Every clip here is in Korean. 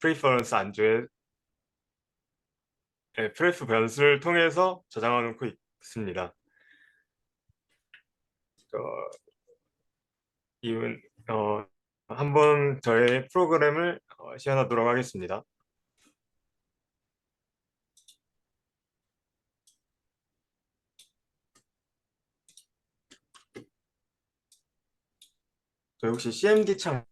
프리퍼런스 안주에 프레프 변수를 통해서 저장해 놓고 있습니다. 어, 이분 한번 저의 프로그램을 시연하도록 하겠습니다. 저 혹시 CMD 창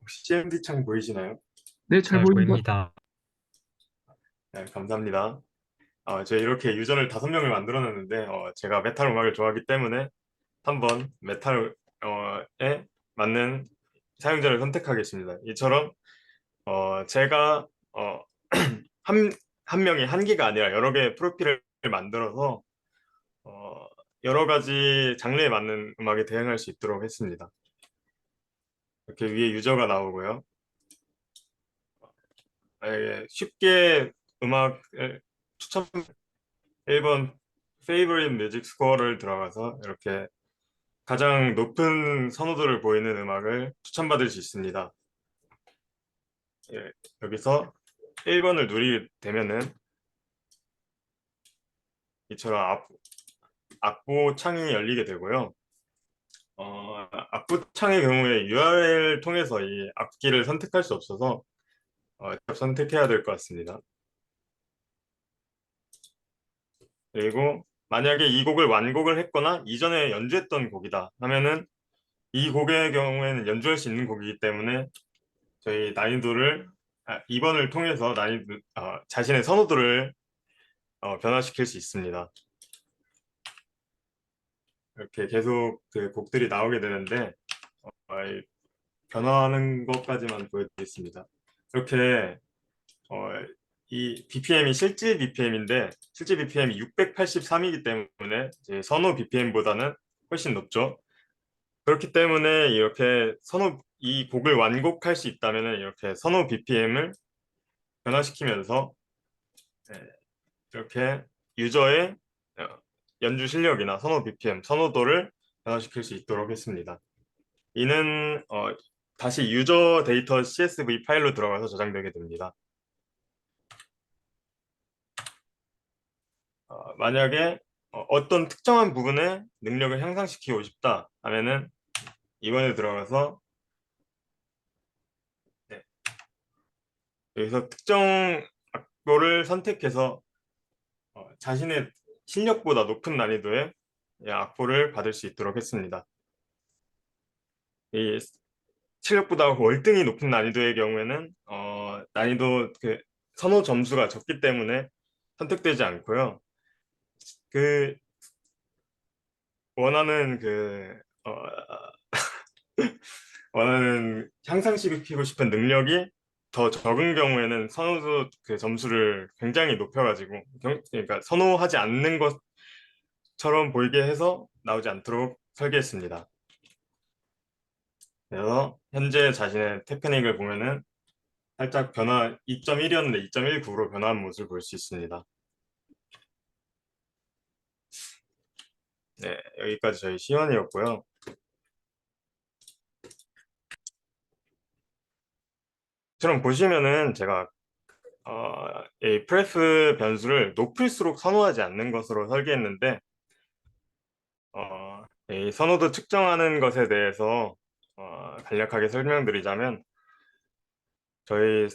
혹시 CMD 창 보이시나요? 네, 잘 잘 보입니다. 보입니다. 네, 감사합니다. 제가 이렇게 유저를 5명을 만들어 놨는데 제가 메탈 음악을 좋아하기 때문에 한번 메탈에 맞는 사용자를 선택하겠습니다. 이처럼 제가 한, 한 명이 한 개가 아니라 여러 개의 프로필을 만들어서 어, 여러 가지 장르에 맞는 음악에 대응할 수 있도록 했습니다. 이렇게 위에 유저가 나오고요. 쉽게 음악을 추천 1번 Favorite Music Score를 들어가서 이렇게 가장 높은 선호도를 보이는 음악을 추천받을 수 있습니다. 여기서 1번을 누리게 되면은 이처럼 악보 창이 열리게 되고요. 악보 창의 경우에 URL 통해서 이 악기를 선택할 수 없어서 선택해야 될 것 같습니다. 그리고 만약에 이 곡을 완곡을 했거나 이전에 연주했던 곡이다 하면은 이 곡의 경우에는 연주할 수 있는 곡이기 때문에 저희 난이도를 2번을 통해서 자신의 선호도를 변화시킬 수 있습니다. 이렇게 계속 그 곡들이 나오게 되는데 이 변화하는 것까지만 보여드리겠습니다. 이렇게 어, 이 BPM이 실제 BPM인데 실제 BPM이 683이기 때문에 이제 선호 BPM보다는 훨씬 높죠. 그렇기 때문에 이렇게 이 곡을 완곡할 수 있다면 이렇게 선호 BPM을 변화시키면서 이렇게 유저의 어, 연주 실력이나 선호 BPM, 선호도를 변화시킬 수 있도록 했습니다. 이는 다시 유저 데이터 CSV 파일로 들어가서 저장되게 됩니다. 만약에 어떤 특정한 부분의 능력을 향상시키고 싶다 하면은 이번에 들어가서 네, 여기서 특정 악보를 선택해서 자신의 실력보다 높은 난이도의 악보를 받을 수 있도록 했습니다. 이 실력보다 월등히 높은 난이도의 경우에는 난이도 그 선호 점수가 적기 때문에 선택되지 않고요. 그 원하는 원하는 향상시키고 싶은 능력이 더 적은 경우에는 선호도 그 점수를 굉장히 높여가지고 그러니까 선호하지 않는 것처럼 보이게 해서 나오지 않도록 설계했습니다. 그래서 현재 자신의 테크닉을 보면은 살짝 변화 2.1이었는데 2.19로 변화한 모습을 볼 수 있습니다. 네, 여기까지 저희 시연이었고요. 처럼 보시면은 제가 이 프레프 변수를 높일수록 선호하지 않는 것으로 설계했는데 이 선호도 측정하는 것에 대해서 간략하게 설명드리자면 저희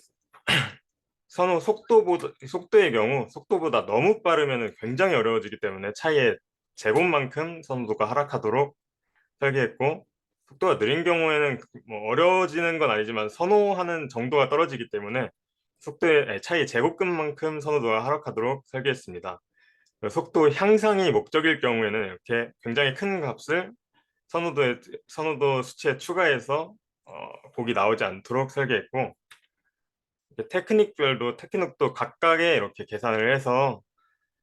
속도의 경우 속도보다 너무 빠르면 굉장히 어려워지기 때문에 차이의 제곱만큼 선호도가 하락하도록 설계했고 속도가 느린 경우에는 뭐 어려워지는 건 아니지만 선호하는 정도가 떨어지기 때문에 속도의 차이의 제곱근만큼 선호도가 하락하도록 설계했습니다. 속도 향상이 목적일 경우에는 이렇게 굉장히 큰 값을 선호도 수치에 추가해서 곡이 나오지 않도록 설계했고 테크닉도 각각의 이렇게 계산을 해서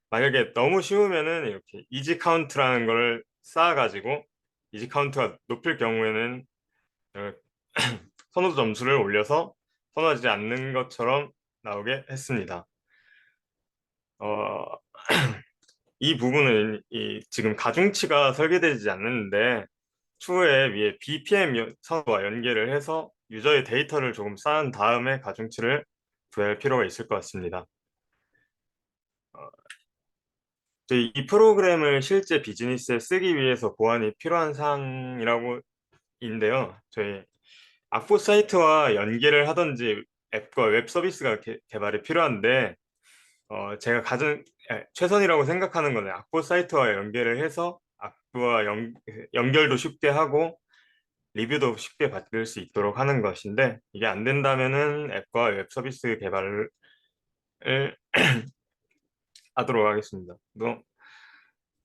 만약에 너무 쉬우면은 이렇게 이지 카운트라는 걸 쌓아가지고 이지 카운트가 높을 경우에는 어, 선호도 점수를 올려서 선호하지 않는 것처럼 나오게 했습니다. 어, 이 부분은 지금 가중치가 설계되지 않는데 추후에 위에 BPM 선과 연계를 해서 유저의 데이터를 조금 쌓은 다음에 가중치를 부여할 필요가 있을 것 같습니다. 어, 이 프로그램을 실제 비즈니스에 쓰기 위해서 보안이 필요한 사항이라고 인데요. 저희 악보 사이트와 연계를 하든지 앱과 웹 서비스가 개발이 필요한데 제가 가장 최선이라고 생각하는 거는 악보 사이트와 연계를 해서 악보와 연결도 쉽게 하고 리뷰도 쉽게 받을 수 있도록 하는 것인데 이게 안 된다면은 앱과 웹 서비스 개발을 하도록 하겠습니다. 또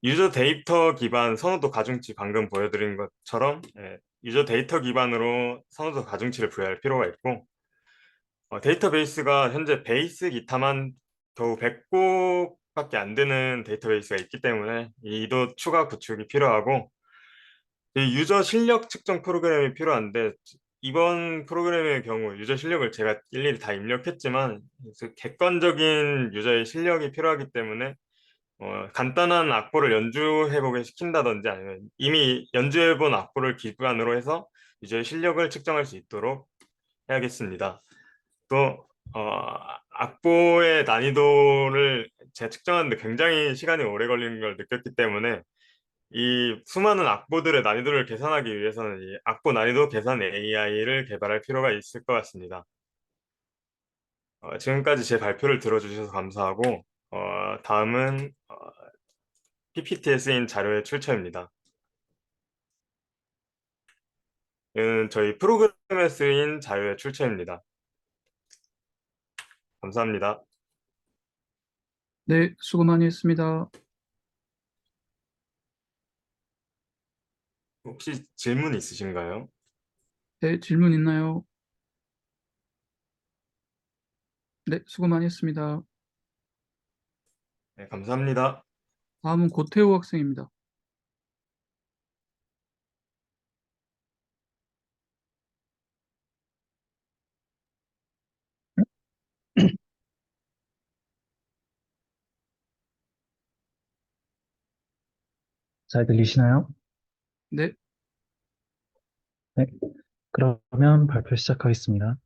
유저 데이터 기반 선호도 가중치 방금 보여드린 것처럼 유저 데이터 기반으로 선호도 가중치를 부여할 필요가 있고 데이터베이스가 현재 베이스 기타만 겨우 100곡밖에 안 되는 데이터베이스가 있기 때문에 이도 추가 구축이 필요하고 이 유저 실력 측정 프로그램이 필요한데 이번 프로그램의 경우 유저 실력을 제가 일일이 다 입력했지만 객관적인 유저의 실력이 필요하기 때문에 간단한 악보를 연주해보게 시킨다든지 아니면 이미 연주해본 악보를 기반으로 해서 유저의 실력을 측정할 수 있도록 해야겠습니다. 또 악보의 난이도를 제가 측정하는데 굉장히 시간이 오래 걸리는 걸 느꼈기 때문에 이 수많은 악보들의 난이도를 계산하기 위해서는 이 악보 난이도 계산 AI를 개발할 필요가 있을 것 같습니다. 지금까지 제 발표를 들어주셔서 감사하고 다음은 PPT에 쓰인 자료의 출처입니다. 이는 저희 프로그램에 쓰인 자료의 출처입니다. 감사합니다. 네, 수고 많이 했습니다. 혹시 질문 있으신가요? 네, 질문 있나요? 네, 수고 많이 했습니다. 네, 감사합니다. 다음은 고태우 학생입니다. 잘 들리시나요? 네, 네. 그러면 발표 시작하겠습니다.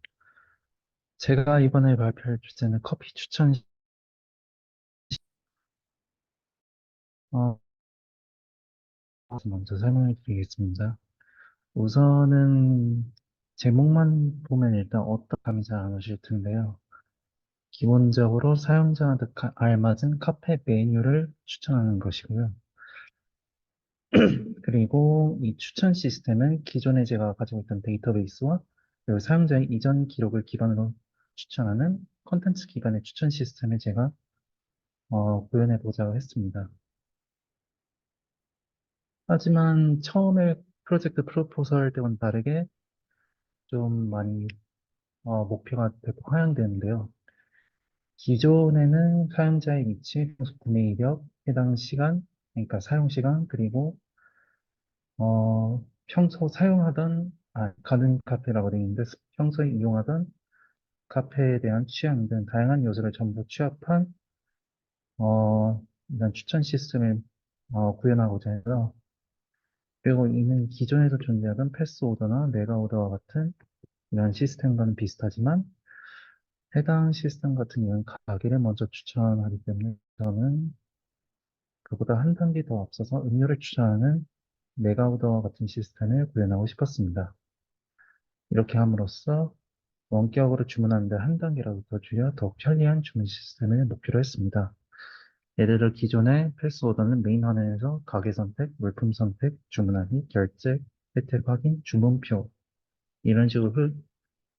제가 이번에 발표할 주제는 커피 추천, 어, 먼저 설명을 드리겠습니다. 우선은 제목만 보면 일단 어떤 감이 잘 안 오실 텐데요. 기본적으로 사용자한테 알맞은 카페 메뉴를 추천하는 것이고요. 그리고 이 추천 시스템은 기존에 제가 가지고 있던 데이터베이스와 그리고 사용자의 이전 기록을 기반으로 추천하는 컨텐츠 기반의 추천 시스템을 제가 구현해 보자고 했습니다. 하지만 처음에 프로젝트 프로포설 때와는 다르게 좀 많이 목표가 되고 하향되는데요. 기존에는 사용자의 위치, 구매 이력, 해당 시간, 그러니까 사용 시간, 그리고 평소 사용하던 가든 카페라고 되어 있는데 평소에 이용하던 카페에 대한 취향 등 다양한 요소를 전부 취합한 이런 추천 시스템을 구현하고자 해서 그리고 이는 기존에서 존재하던 패스 오더나 메가 오더와 같은 이런 시스템과는 비슷하지만 해당 시스템 같은 경우는 가게를 먼저 추천하기 때문에 저는 그보다 한 단계 더 앞서서 음료를 추천하는 메가 오더와 같은 시스템을 구현하고 싶었습니다. 이렇게 함으로써 원격으로 주문하는데 한 단계라도 더 줄여 더욱 편리한 주문 시스템을 목표로 했습니다. 예를 들어 기존의 패스 오더는 메인 화면에서 가게 선택, 물품 선택, 주문하기, 결제, 혜택 확인, 주문표 이런 식으로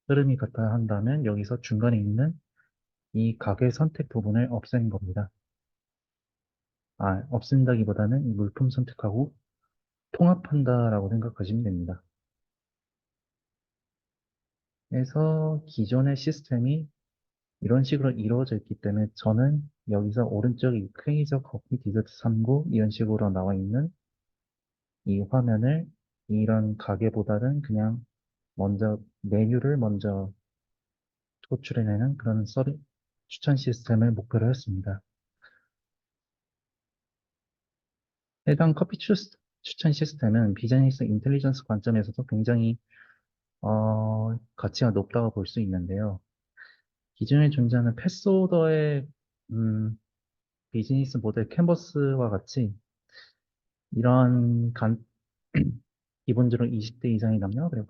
흐름이 같아야 한다면 여기서 중간에 있는 이 가게 선택 부분을 없애는 겁니다. 없앤다기보다는 이 물품 선택하고 통합한다라고 생각하시면 됩니다. 그래서 기존의 시스템이 이런 식으로 이루어져 있기 때문에 저는 여기서 오른쪽에 크레이저 커피 디저트 3구 이런 식으로 나와 있는 이 화면을 이런 가게보다는 그냥 먼저 메뉴를 먼저 호출해내는 그런 추천 시스템을 목표로 했습니다. 해당 추천 시스템은 비즈니스 인텔리전스 관점에서도 굉장히 가치가 높다고 볼 수 있는데요. 기존에 존재하는 패스오더의 비즈니스 모델 캔버스와 같이 이러한 기본적으로 20대 이상의 남녀 그리고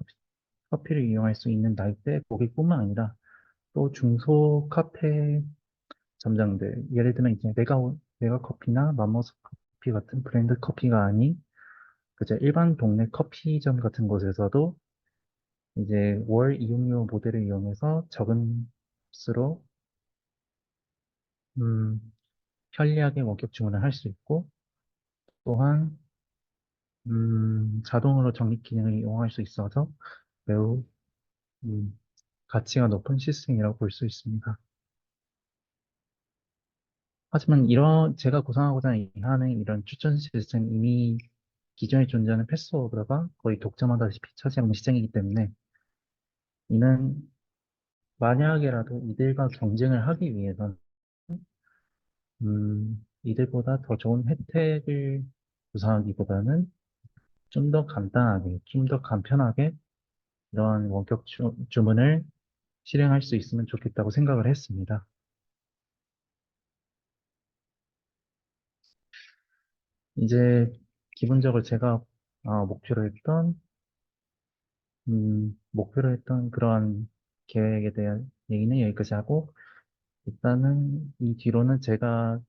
커피를 이용할 수 있는 나이대 고객뿐만 아니라 또 중소 카페 점장들 예를 들면 이제 메가 커피나 맘모스 커피 같은 브랜드 커피가 아닌 그저 일반 동네 커피점 같은 곳에서도 이제 월 이용료 모델을 이용해서 적은 값으로 음, 편리하게 원격 주문을 할 수 있고 또한 자동으로 적립 기능을 이용할 수 있어서 매우 음, 가치가 높은 시스템이라고 볼 수 있습니다. 하지만 제가 구상하고자 하는 이런 추천 시스템 이미 기존에 존재하는 패스워드가 거의 독점하다시피 차지하는 시장이기 때문에 이는 만약에라도 이들과 경쟁을 하기 위해선 이들보다 더 좋은 혜택을 구상하기보다는 좀 더 간단하게, 좀 더 간편하게 이런 원격 주문을 실행할 수 있으면 좋겠다고 생각을 했습니다. 이제 기본적으로 제가 목표로 했던 그러한 계획에 대한 얘기는 여기까지 하고 일단은 이 뒤로는 제가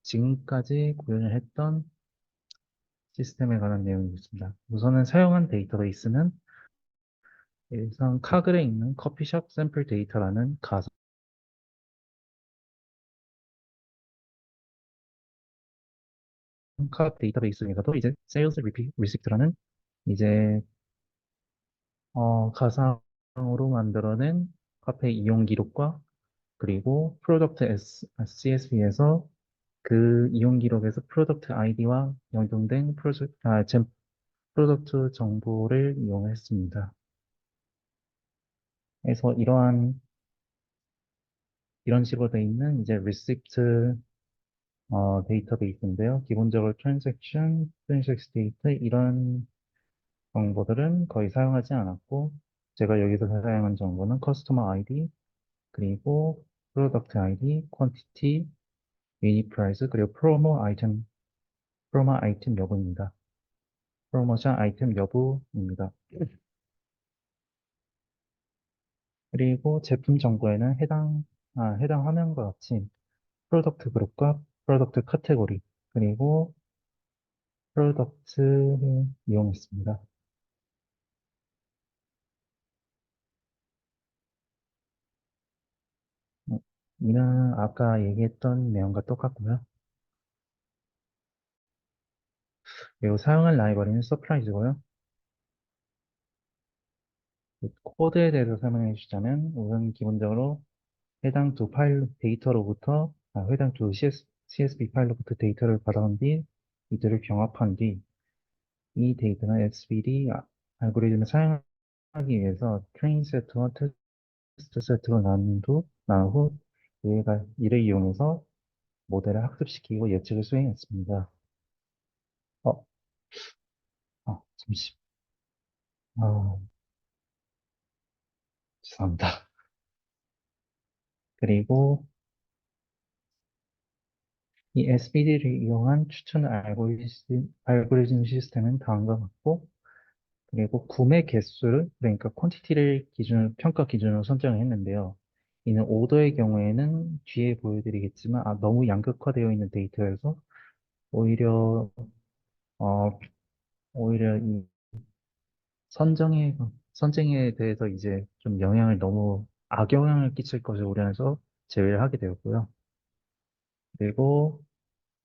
지금까지 구현을 했던 시스템에 관한 내용이겠습니다. 우선은 사용한 데이터베이스는 일선 카글에 있는 커피숍 샘플 데이터라는 가상 카 데이터베이스에서도 이제 세일즈 리시프트라는 이제 가상으로 만들어낸 카페 이용 기록과 그리고 프로덕트 CSV에서 그 이용 기록에서 프로덕트 아이디와 연동된 프로덕트 정보를 이용했습니다. 그래서 이런 식으로 되어 있는 이제 리시프트 데이터베이스인데요. 기본적으로 트랜잭션 데이터 이런 정보들은 거의 사용하지 않았고 제가 여기서 사용한 정보는 커스터머 아이디 그리고 프로덕트 아이디, 퀀티티, 유닛 프라이스 그리고 프로모 아이템 여부입니다. 프로모션 아이템 여부입니다. 그리고 제품 정보에는 해당 화면과 같이 프로덕트 그룹과 프로덕트 카테고리 그리고 프로덕트를 이용했습니다. 이는 아까 얘기했던 내용과 똑같고요. 그리고 사용할 라이브러리는 서프라이즈고요. 코드에 대해서 설명해 주자면 우선 기본적으로 해당 두 CSV 파일로부터 데이터를 받아온 뒤 이들을 병합한 뒤 이 데이터는 SVD 알고리즘을 사용하기 위해서 트레인 세트와 테스트 세트로 나눈 후 이를 이용해서 모델을 학습시키고 예측을 수행했습니다. 어, 잠시, 아, 죄송합니다. 그리고 이 SVD를 이용한 추천 알고리즘 시스템은 다음과 같고, 그리고 구매 개수를, 그러니까 퀀티티를 평가 기준으로 선정을 했는데요. 이는 오더의 경우에는 뒤에 보여드리겠지만, 너무 양극화되어 있는 데이터여서 오히려, 어, 오히려 이 선정에 대해서 이제 좀 너무 악영향을 끼칠 것을 우려해서 제외를 하게 되었고요. 그리고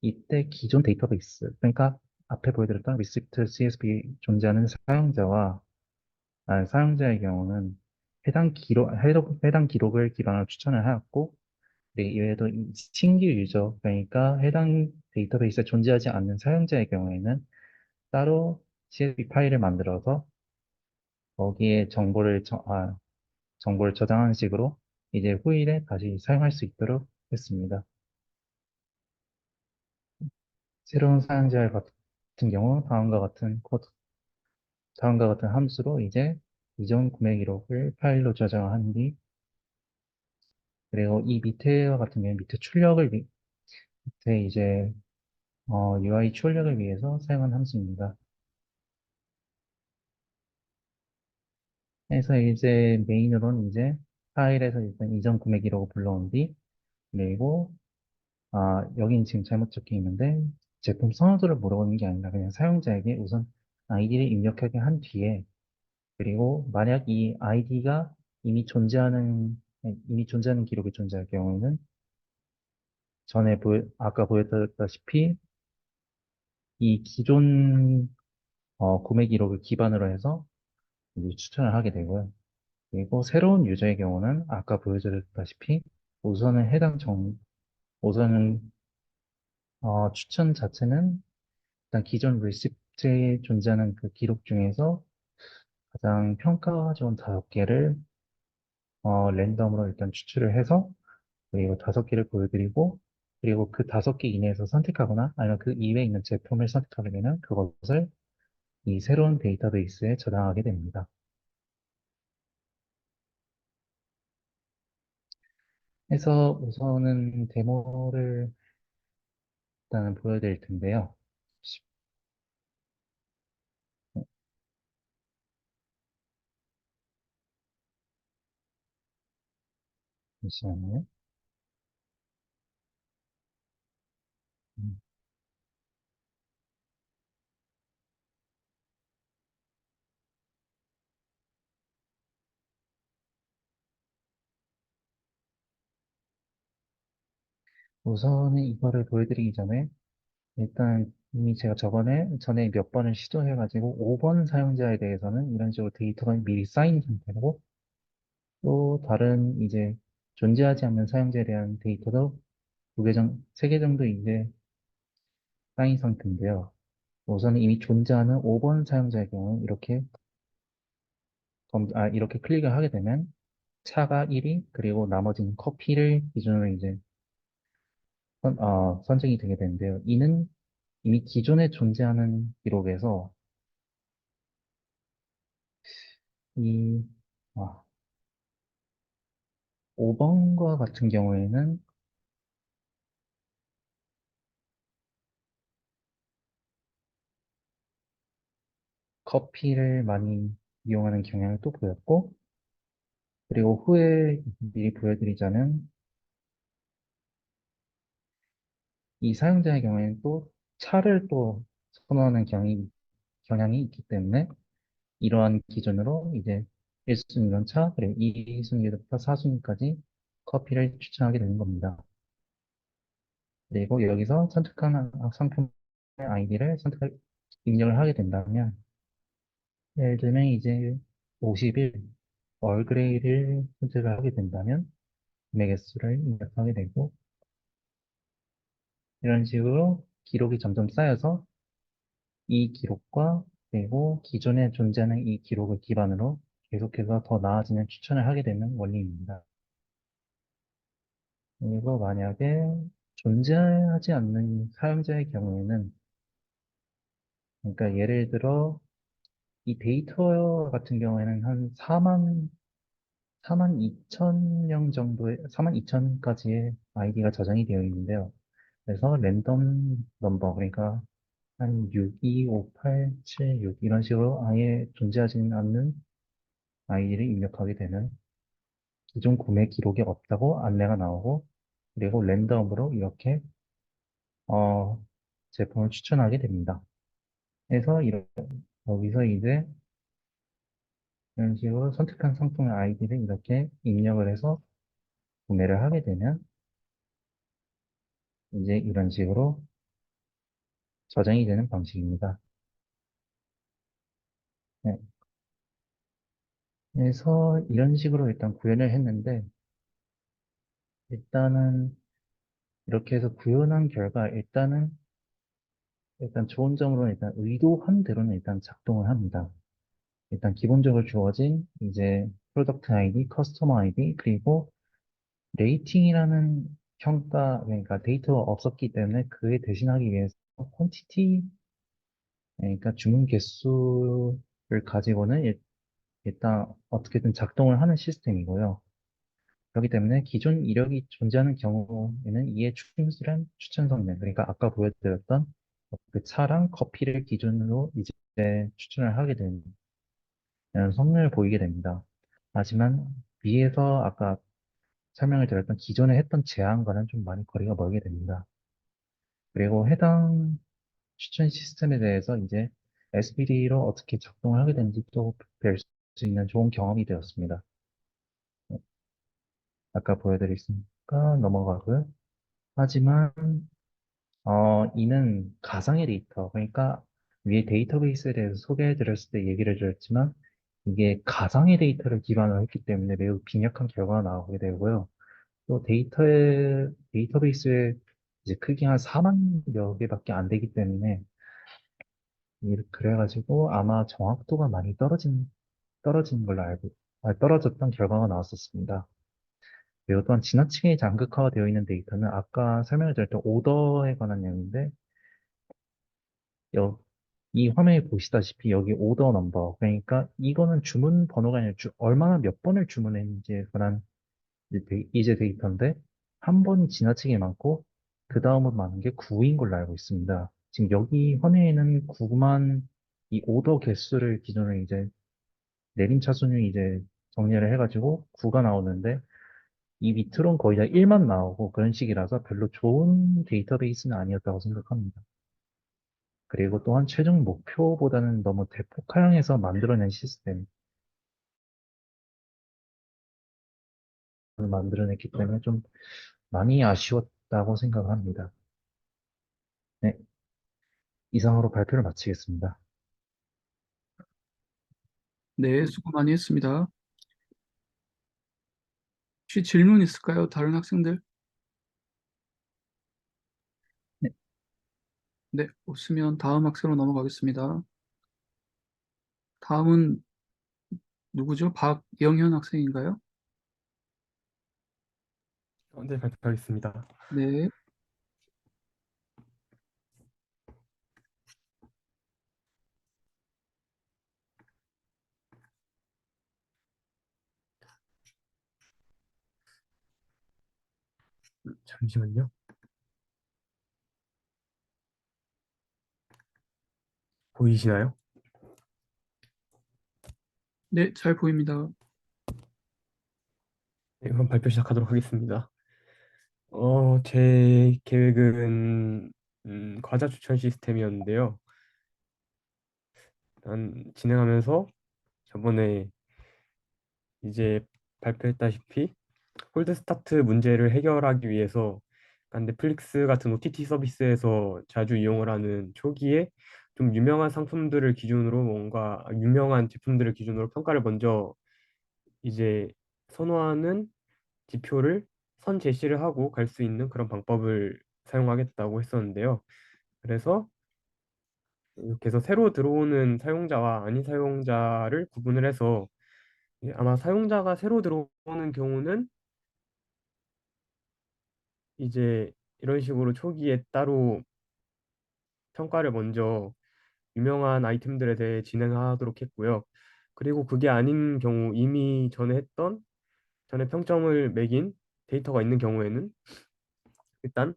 이때 기존 데이터베이스, 그러니까 앞에 보여드렸던 리시프트 CSV 존재하는 사용자의 경우는 해당 기록을 기반으로 추천을 하였고, 네, 이외에도 이 신규 유저, 그러니까 해당 데이터베이스에 존재하지 않는 사용자의 경우에는 따로 CSV 파일을 만들어서 거기에 정보를 저장하는 식으로 이제 후일에 다시 사용할 수 있도록 했습니다. 새로운 사용자 같은 경우 다음과 같은 함수로 이제 이전 구매 기록을 파일로 저장한 뒤, 그리고 이 밑에와 같은 경우 밑에 밑에 이제 UI 출력을 위해서 사용한 함수입니다. 그래서 이제 메인으로는 이제 파일에서 일단 이전 구매 기록을 불러온 뒤, 그리고 여긴 지금 잘못 적혀 있는데 제품 선호도를 물어보는 게 아니라 그냥 사용자에게 우선 아이디를 입력하게 한 뒤에, 그리고 만약 이 아이디가 이미 존재하는 기록이 존재할 경우에는 아까 보였다시피 이 기존 구매 기록을 기반으로 해서 이제 추천을 하게 되고요. 그리고 새로운 유저의 경우는 아까 보여드렸다시피 우선은 우선은 추천 자체는 일단 기존 리시프트에 존재하는 그 기록 중에서 가장 평가가 좋은 5개를 랜덤으로 일단 추출을 해서, 그리고 5개를 보여드리고, 그리고 그 5개 이내에서 선택하거나 아니면 그 이외에 있는 제품을 선택하게 되면 그것을 이 새로운 데이터베이스에 저장하게 됩니다. 그래서 우선은 데모를 일단은 보여드릴 텐데요. 잠시만요. 음, 우선은 이거를 보여드리기 전에 일단 이미 제가 전에 몇 번을 시도해가지고 5번 사용자에 대해서는 이런 식으로 데이터가 미리 쌓인 상태고, 또 다른 이제 존재하지 않는 사용자에 대한 데이터도 3개 정도 이제 쌓인 상태인데요. 우선은 이미 존재하는 5번 사용자의 경우 이렇게 클릭을 하게 되면 차가 1위, 그리고 나머지는 커피를 기준으로 이제 선정이 되게 되는데요. 이는 이미 기존에 존재하는 기록에서 이, 아, 5번과 같은 경우에는 커피를 많이 이용하는 경향을 또 보였고, 그리고 후에 미리 보여드리자면 이 사용자의 경우에는 또 차를 또 선호하는 경향이 있기 때문에 이러한 기준으로 이제 1순위는 차, 그리고 2순위부터 4순위까지 커피를 추천하게 되는 겁니다. 그리고 여기서 선택한 상품의 아이디를 입력을 하게 된다면, 예를 들면 이제 50일 얼그레이를 선택을 하게 된다면 구매 개수를 입력하게 되고, 이런 식으로 기록이 점점 쌓여서 이 기록과 그리고 기존에 존재하는 이 기록을 기반으로 계속해서 더 나아지는 추천을 하게 되는 원리입니다. 그리고 만약에 존재하지 않는 사용자의 경우에는, 그러니까 예를 들어 이 데이터 같은 경우에는 한 4만 2천 명 정도의, 4만 2천까지의 아이디가 저장이 되어 있는데요. 그래서 랜덤 넘버, 그러니까 한 6, 2, 5, 8, 7, 6 이런 식으로 아예 존재하지 않는 아이디를 입력하게 되면 기존 구매 기록이 없다고 안내가 나오고, 그리고 랜덤으로 이렇게 어, 제품을 추천하게 됩니다. 그래서 여기서 이제 이런 식으로 선택한 상품의 아이디를 이렇게 입력을 해서 구매를 하게 되면 이제 이런 식으로 저장이 되는 방식입니다. 네. 그래서 이런 식으로 일단 구현을 했는데, 일단은 이렇게 해서 구현한 결과 일단 좋은 점으로는 일단 의도한 대로는 일단 작동을 합니다. 일단 기본적으로 주어진 이제 프로덕트 아이디, 커스터머 아이디, 그리고 레이팅이라는 평가, 그러니까 데이터가 없었기 때문에 그에 대신하기 위해서 퀀티티, 그러니까 주문 개수를 가지고는 일단 어떻게든 작동을 하는 시스템이고요. 그렇기 때문에 기존 이력이 존재하는 경우에는 이에 충실한 추천 성능, 그러니까 아까 보여드렸던 그 차랑 커피를 기준으로 이제 추천을 하게 되는 이런 성능을 보이게 됩니다. 하지만 위에서 아까 설명을 드렸던 기존에 했던 제안과는 좀 많이 거리가 멀게 됩니다. 그리고 해당 추천 시스템에 대해서 이제 SPD로 어떻게 작동을 하게 되는지 또 뵐 수 있는 좋은 경험이 되었습니다. 아까 보여드렸으니까 넘어가고요. 하지만 이는 가상의 데이터, 그러니까 위에 데이터베이스에 대해서 소개해드렸을 때 얘기를 드렸지만 이게 가상의 데이터를 기반으로 했기 때문에 매우 빈약한 결과가 나오게 되고요. 또 데이터베이스의 이제 크기 한 4만 여 개밖에 안 되기 때문에 그래가지고 아마 정확도가 많이 떨어진 걸로 떨어졌던 결과가 나왔었습니다. 그리고 또한 지나치게 장극화되어 있는 데이터는 아까 설명을 드렸던 오더에 관한 내용인데, 이 화면에 보시다시피 여기 오더 넘버, 그러니까 이거는 주문 번호가 아니라 얼마나 몇 번을 주문했는지에 관한 이제 데이터인데, 한 번이 지나치게 많고, 그 다음은 많은 게 9인 걸로 알고 있습니다. 지금 여기 화면에는 9만 이 오더 개수를 기준으로 이제 내림차순위 이제 정리를 해가지고 9가 나오는데, 이 밑으로는 거의 다 1만 나오고 그런 식이라서 별로 좋은 데이터베이스는 아니었다고 생각합니다. 그리고 또한 최종 목표보다는 너무 대폭 하향해서 만들어낸 시스템을 만들어냈기 때문에 좀 많이 아쉬웠다고 생각합니다. 네, 이상으로 발표를 마치겠습니다. 네, 수고 많이 했습니다. 혹시 질문 있을까요? 다른 학생들? 네, 네, 없으면 다음 학생으로 넘어가겠습니다. 다음은 누구죠? 박영현 학생인가요? 네, 발표하겠습니다. 네, 잠시만요. 보이시나요? 네, 잘 보입니다. 네, 그럼 발표 시작하도록 하겠습니다. 제 계획은 과자 추천 시스템이었는데요. 일단 진행하면서 저번에 이제 발표했다시피 홀드 스타트 문제를 해결하기 위해서 약간 넷플릭스 같은 OTT 서비스에서 자주 이용을 하는 초기에 좀 유명한 상품들을 기준으로 뭔가 유명한 제품들을 기준으로 평가를 먼저 이제 선호하는 지표를 선 제시를 하고 갈 수 있는 그런 방법을 사용하겠다고 했었는데요. 그래서 이렇게 해서 새로 들어오는 사용자와 아닌 사용자를 구분을 해서 아마 사용자가 새로 들어오는 경우는 이제 이런 식으로 초기에 따로 평가를 먼저 유명한 아이템들에 대해 진행하도록 했고요. 그리고 그게 아닌 경우 이미 전에 평점을 매긴 데이터가 있는 경우에는 일단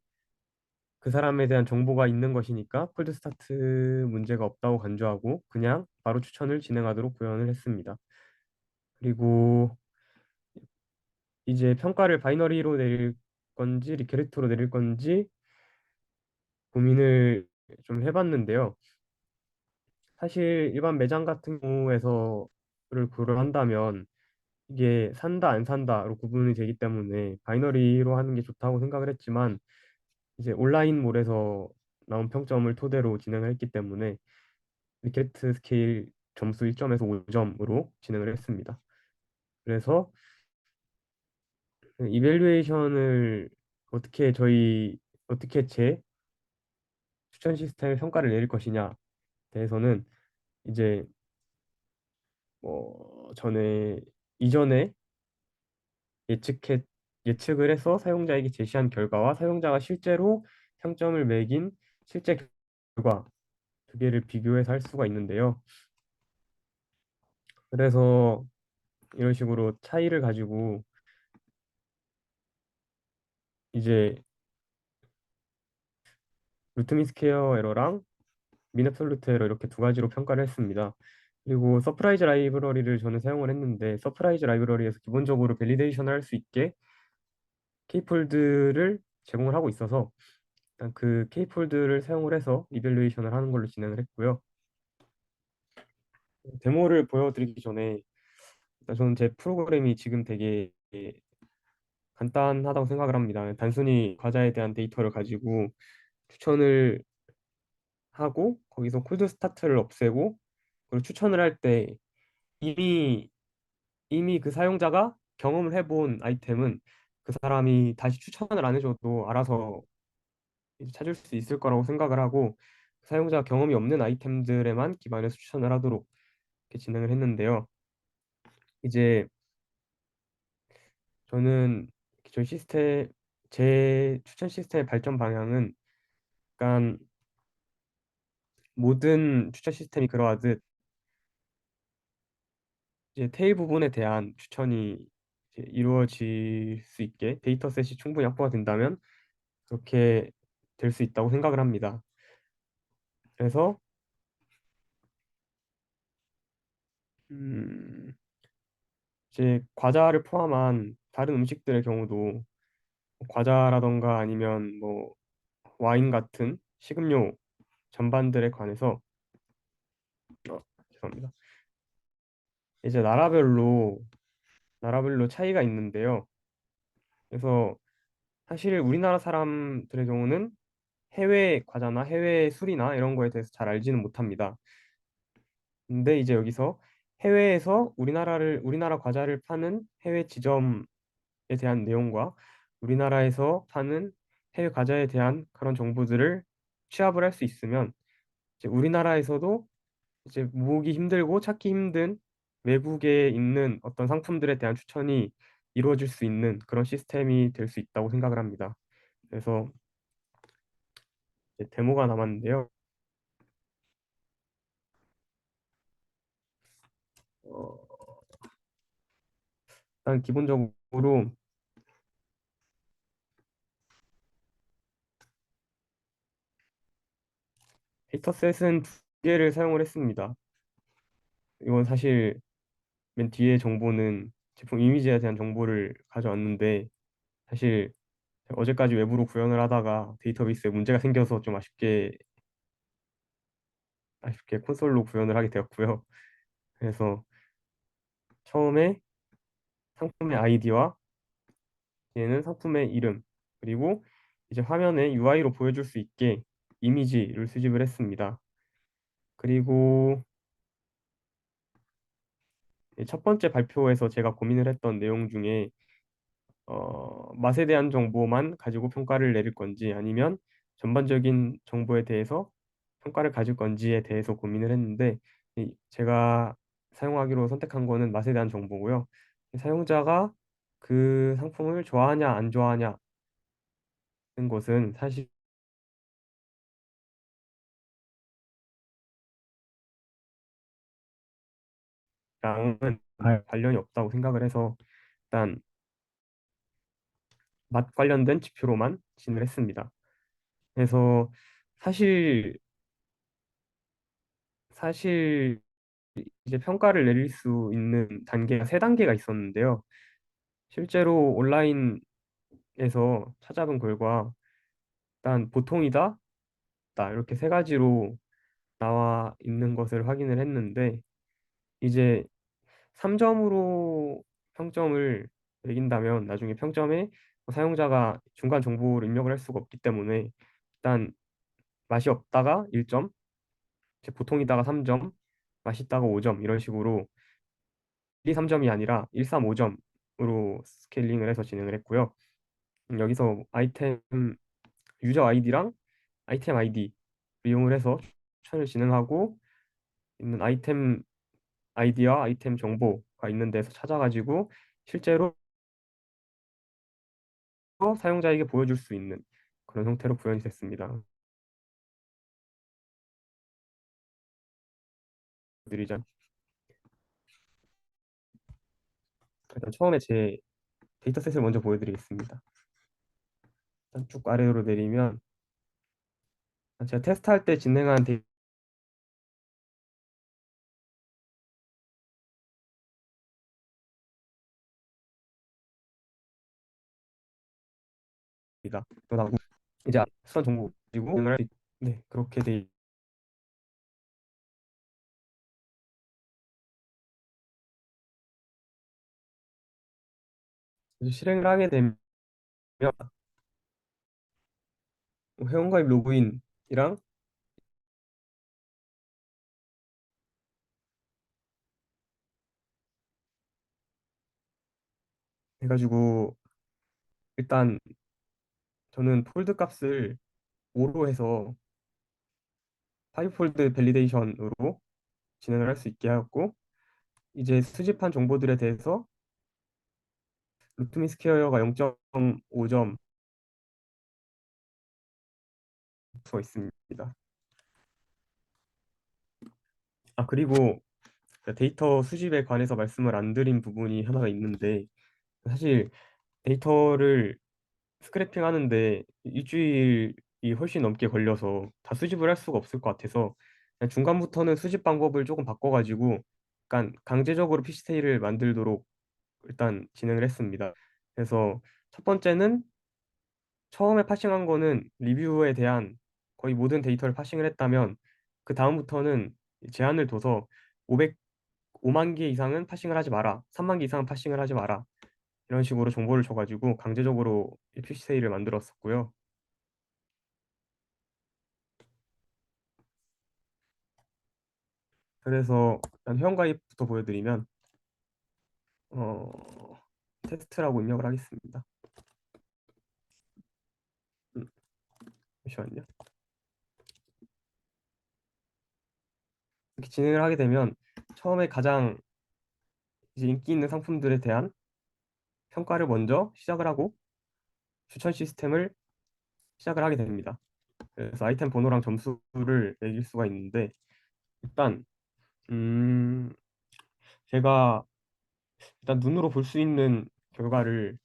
그 사람에 대한 정보가 있는 것이니까 콜드 스타트 문제가 없다고 간주하고 그냥 바로 추천을 진행하도록 구현을 했습니다. 그리고 이제 평가를 바이너리로 내릴 건지 리케르트로 내릴 건지 고민을 좀 해봤는데요. 사실 일반 매장 같은 경우에서를 고려한다면 이게 산다 안 산다로 구분이 되기 때문에 바이너리로 하는 게 좋다고 생각을 했지만 이제 온라인몰에서 나온 평점을 토대로 진행을 했기 때문에 리케트 스케일 점수 1점에서 5점으로 진행을 했습니다. 그래서 이밸류에이션을 어떻게 제 추천 시스템의 평가를 내릴 것이냐 대해서는 이제 전에 이전에 예측했던 예측을 해서 사용자에게 제시한 결과와 사용자가 실제로 평점을 매긴 실제 결과 두 개를 비교해서 할 수가 있는데요. 그래서 이런 식으로 차이를 가지고 이제 루트 민 스퀘어 에러랑 민 앱솔루트 에러 이렇게 두 가지로 평가를 했습니다. 그리고 서프라이즈 라이브러리를 저는 사용을 했는데 서프라이즈 라이브러리에서 기본적으로 밸리데이션을 할 수 있게 K폴드를 제공을 하고 있어서 일단 그 K폴드를 사용을 해서 이밸루에이션을 하는 걸로 진행을 했고요. 데모를 보여드리기 전에 일단 저는 제 프로그램이 지금 되게 간단하다고 생각을 합니다. 단순히 과자에 대한 데이터를 가지고 추천을 하고 거기서 콜드 스타트를 없애고 그리고 추천을 할 때 이미 그 사용자가 경험을 해본 아이템은 그 사람이 다시 추천을 안 해줘도 알아서 이제 찾을 수 있을 거라고 생각을 하고 사용자 경험이 없는 아이템들에만 기반해서 추천을 하도록 이렇게 진행을 했는데요. 이제 저는 기존 시스템 제 추천 시스템의 발전 방향은 약간 모든 추천 시스템이 그러하듯 이제 테일 부분에 대한 추천이 이제 이루어질 수 있게 데이터셋이 충분히 확보가 된다면 그렇게 될 수 있다고 생각을 합니다. 그래서 음, 이제 과자를 포함한 다른 음식들의 경우도 뭐 과자라던가 아니면 뭐 와인 같은 식음료 전반들에 관해서 죄송합니다. 이제 나라별로 차이가 있는데요. 그래서 사실 우리나라 사람들의 경우는 해외 과자나 해외 술이나 이런 거에 대해서 잘 알지는 못합니다. 근데 이제 여기서 해외에서 우리나라 과자를 파는 해외 지점에 대한 내용과 우리나라에서 파는 해외 과자에 대한 그런 정보들을 취합을 할 수 있으면 이제 우리나라에서도 이제 모으기 힘들고 찾기 힘든 외국에 있는 어떤 상품들에 대한 추천이 이루어질 수 있는 그런 시스템이 될 수 있다고 생각을 합니다. 그래서 이제 데모가 남았는데요. 어, 일단 기본적으로 데이터셋은 두 개를 사용을 했습니다. 이건 사실 맨 뒤에 정보는 제품 이미지에 대한 정보를 가져왔는데 사실 어제까지 외부로 구현을 하다가 데이터베이스에 문제가 생겨서 좀 아쉽게 콘솔로 구현을 하게 되었고요. 그래서 처음에 상품의 아이디와 얘는 상품의 이름 그리고 이제 화면에 UI로 보여줄 수 있게 이미지를 수집을 했습니다. 그리고 첫 번째 발표에서 제가 고민을 했던 내용 중에 맛에 대한 정보만 가지고 평가를 내릴 건지 아니면 전반적인 정보에 대해서 평가를 가질 건지에 대해서 고민을 했는데 제가 사용하기로 선택한 거는 맛에 대한 정보고요. 사용자가 그 상품을 좋아하냐 안 좋아하냐는 것은 사실랑은 아, 관련이 없다고 생각을 해서 일단 맛 관련된 지표로만 진행을 했습니다. 그래서 사실 사실 이제 평가를 내릴 수 있는 단계가 세 단계가 있었는데요. 실제로 온라인에서 찾아본 결과 일단 보통이다, 이렇게 세 가지로 나와 있는 것을 확인을 했는데 이제 3점으로 평점을 매긴다면 나중에 평점에 사용자가 중간 정보를 입력을 할 수가 없기 때문에 일단 맛이 없다가 1점, 이제 보통이다가 3점, 맛있다가 5점 이런 식으로 1, 2, 3점이 아니라 1, 3, 5점으로 스케일링을 해서 진행을 했고요. 여기서 아이템 유저 아이디랑 아이템 아이디 이용을 해서 추천을 진행하고 있는 아이템 아이디와 아이템 정보가 있는 데서 찾아가지고 실제로 사용자에게 보여줄 수 있는 그런 형태로 구현이 됐습니다. 드리자. 일단 처음에 제 데이터셋을 먼저 보여드리겠습니다. 일단 쭉 아래로 내리면 제가 테스트할 때 진행한 데이터입니다. 또 나오고 이제 수런 정보 가지고 네, 그렇게 돼 실행을 하게 되면 회원가입 로그인이랑 해가지고 일단 저는 폴드 값을 5로 해서 5폴드 밸리데이션으로 진행을 할 수 있게 하였고, 이제 수집한 정보들에 대해서 루트민 스퀘어가 0.5점 써 있습니다. 그리고 데이터 수집에 관해서 말씀을 안 드린 부분이 하나가 있는데, 사실 데이터를 스크래핑 하는데 일주일이 훨씬 넘게 걸려서 다 수집을 할 수가 없을 것 같아서 그냥 중간부터는 수집 방법을 조금 바꿔가지고 약간 강제적으로 PC테일을 만들도록 일단 진행을 했습니다. 그래서 첫 번째는 처음에 파싱한 거는 리뷰에 대한 거의 모든 데이터를 파싱을 했다면 그 다음부터는 제한을 둬서 5만 개 이상은 파싱을 하지 마라, 3만 개 이상은 파싱을 하지 마라, 이런 식으로 정보를 줘가지고 강제적으로 PC 세일을 만들었었고요. 그래서 일단 회원가입부터 보여드리면 테스트라고 입력을 하겠습니다. 잠시만요. 이렇게 진행을 하게 되면 처음에 가장 이제 인기 있는 상품들에 대한 평가를 먼저 시작을 하고 추천 시스템을 시작을 하게 됩니다. 그래서 아이템 번호랑 점수를 매길 수가 있는데 일단 제가 일단 눈으로 볼 수 있는 결과를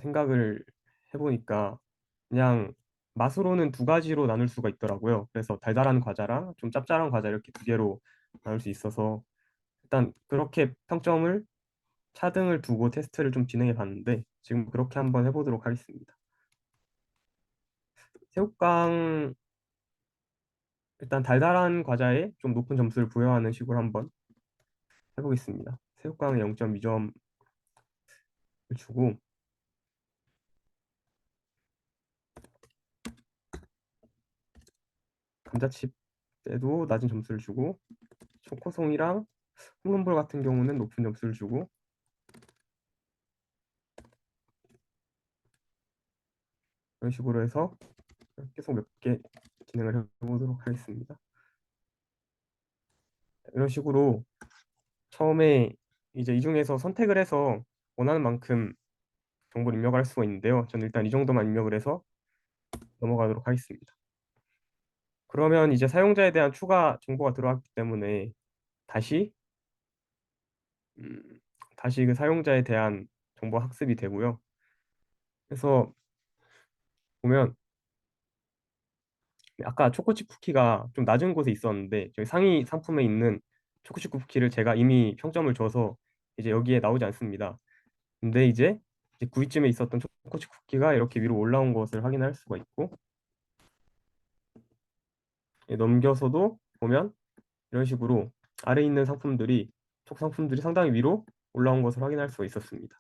생각을 해보니까 그냥 맛으로는 두 가지로 나눌 수가 있더라고요. 그래서 달달한 과자랑 좀 짭짤한 과자 이렇게 두 개로 나눌 수 있어서 일단 그렇게 평점을 차등을 두고 테스트를 좀 진행해 봤는데 지금 그렇게 한번 해보도록 하겠습니다. 새우깡 일단 달달한 과자에 좀 높은 점수를 부여하는 식으로 한번 해보겠습니다. 새우깡에 0.2점을 주고 감자칩에도 낮은 점수를 주고 초코송이랑 홈런볼 같은 경우는 높은 점수를 주고 이런 식으로 해서 계속 몇 개 진행을 해보도록 하겠습니다. 이런 식으로 처음에 이제 이 중에서 선택을 해서 원하는 만큼 정보를 입력할 수가 있는데요. 저는 일단 이 정도만 입력을 해서 넘어가도록 하겠습니다. 그러면 이제 사용자에 대한 추가 정보가 들어왔기 때문에 다시 음, 다시 그 사용자에 대한 정보 학습이 되고요. 그래서 보면 아까 초코칩 쿠키가 좀 낮은 곳에 있었는데 저기 상위 상품에 있는 초코칩 쿠키를 제가 이미 평점을 줘서 이제 여기에 나오지 않습니다. 근데 이제 9위쯤에 있었던 초코칩 쿠키가 이렇게 위로 올라온 것을 확인할 수가 있고 넘겨서도 보면 이런 식으로 아래에 있는 상품들이 촉 상품들이 상당히 위로 올라온 것을 확인할 수가 있었습니다.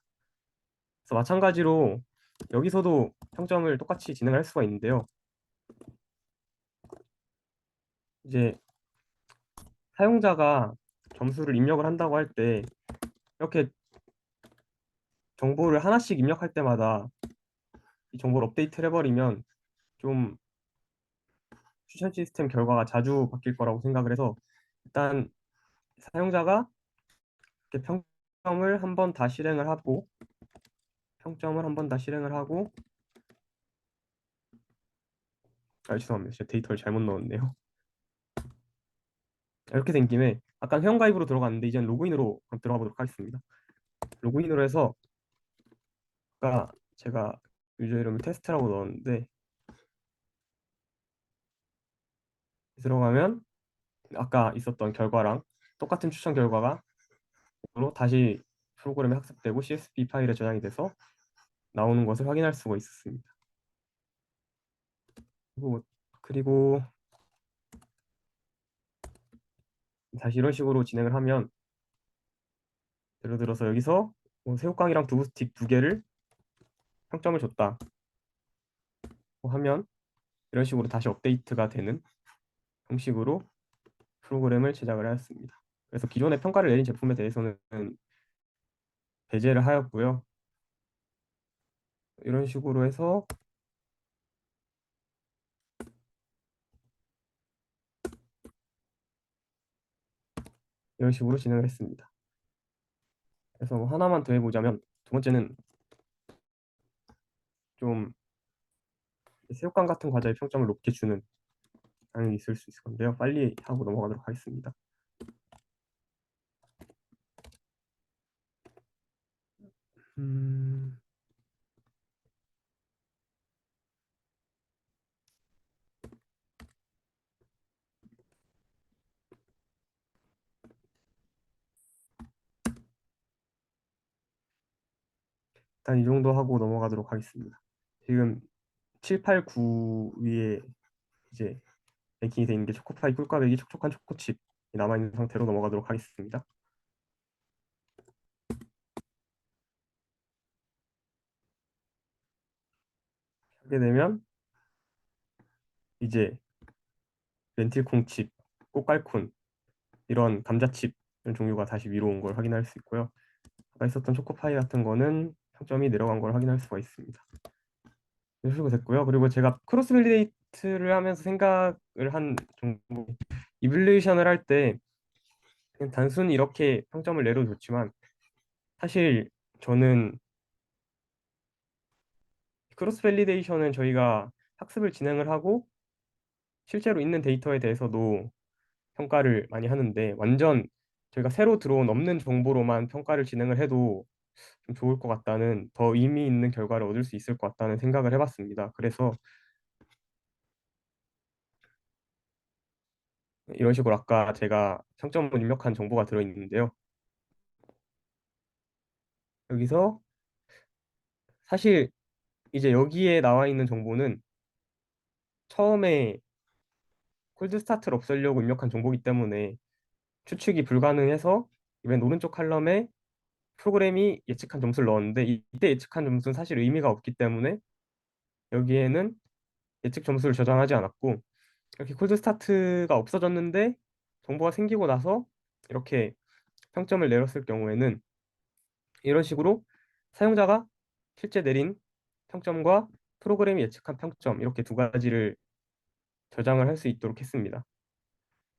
그래서 마찬가지로 여기서도 평점을 똑같이 진행할 수가 있는데요. 이제 사용자가 점수를 입력을 한다고 할 때 이렇게 정보를 하나씩 입력할 때마다 이 정보를 업데이트를 해버리면 좀 추천 시스템 결과가 자주 바뀔 거라고 생각을 해서 일단 사용자가 이렇게 평점을 한번 다 실행을 하고 평점을 한 번 다 실행을 하고, 죄송합니다. 제가 데이터를 잘못 넣었네요. 이렇게 된 김에 아까 회원가입으로 들어갔는데 이제는 로그인으로 그럼 들어가 보도록 하겠습니다. 로그인으로 해서 아까 제가 유저 이름을 테스트라고 넣었는데 들어가면 아까 있었던 결과랑 똑같은 추천 결과가 다시 프로그램에 학습되고 CSV 파일에 저장이 돼서 나오는 것을 확인할 수가 있었습니다. 그리고 다시 이런 식으로 진행을 하면 예를 들어서 여기서 뭐 새우깡이랑 두부 스틱 두 개를 평점을 줬다 하면 이런 식으로 다시 업데이트가 되는 형식으로 프로그램을 제작을 하였습니다. 그래서 기존에 평가를 내린 제품에 대해서는 배제를 하였고요. 이런 식으로 해서 이런 식으로 진행을 했습니다. 그래서 뭐 하나만 더 해보자면 두 번째는 좀 새우깡 같은 과자의 평점을 높게 주는 방향이 있을 수 있을 건데요. 빨리 하고 넘어가도록 하겠습니다. 음, 일단 이 정도 하고 넘어가도록 하겠습니다. 지금 7, 8, 9 위에 이제 랭킹이 되어 있는 게 초코파이 꿀꽈배기 촉촉한 초코칩이 남아있는 상태로 넘어가도록 하겠습니다. 하게 되면 이제 렌틸콩칩, 꽃갈콘 이런 감자칩 이런 종류가 다시 위로 온 걸 확인할 수 있고요. 아까 있었던 초코파이 같은 거는 평점이 내려간 걸 확인할 수가 있습니다. 이런 식으로 됐고요. 그리고 제가 크로스 밸리데이트를 하면서 생각을 한 정보, 이블레이션을 할 때 그냥 단순히 이렇게 평점을 내도 좋지만 사실 저는 크로스 밸리데이션은 저희가 학습을 진행을 하고 실제로 있는 데이터에 대해서도 평가를 많이 하는데 완전 저희가 새로 들어온 없는 정보로만 평가를 진행을 해도 좀 좋을 것 같다는 더 의미 있는 결과를 얻을 수 있을 것 같다는 생각을 해봤습니다. 그래서 이런 식으로 아까 제가 평점을 입력한 정보가 들어있는데요. 여기서 사실 이제 여기에 나와 있는 정보는 처음에 콜드 스타트를 없애려고 입력한 정보이기 때문에 추측이 불가능해서 맨 오른쪽 칼럼에 프로그램이 예측한 점수를 넣었는데 이때 예측한 점수는 사실 의미가 없기 때문에 여기에는 예측 점수를 저장하지 않았고 이렇게 콜드 스타트가 없어졌는데 정보가 생기고 나서 이렇게 평점을 내렸을 경우에는 이런 식으로 사용자가 실제 내린 평점과 프로그램이 예측한 평점 이렇게 두 가지를 저장을 할 수 있도록 했습니다.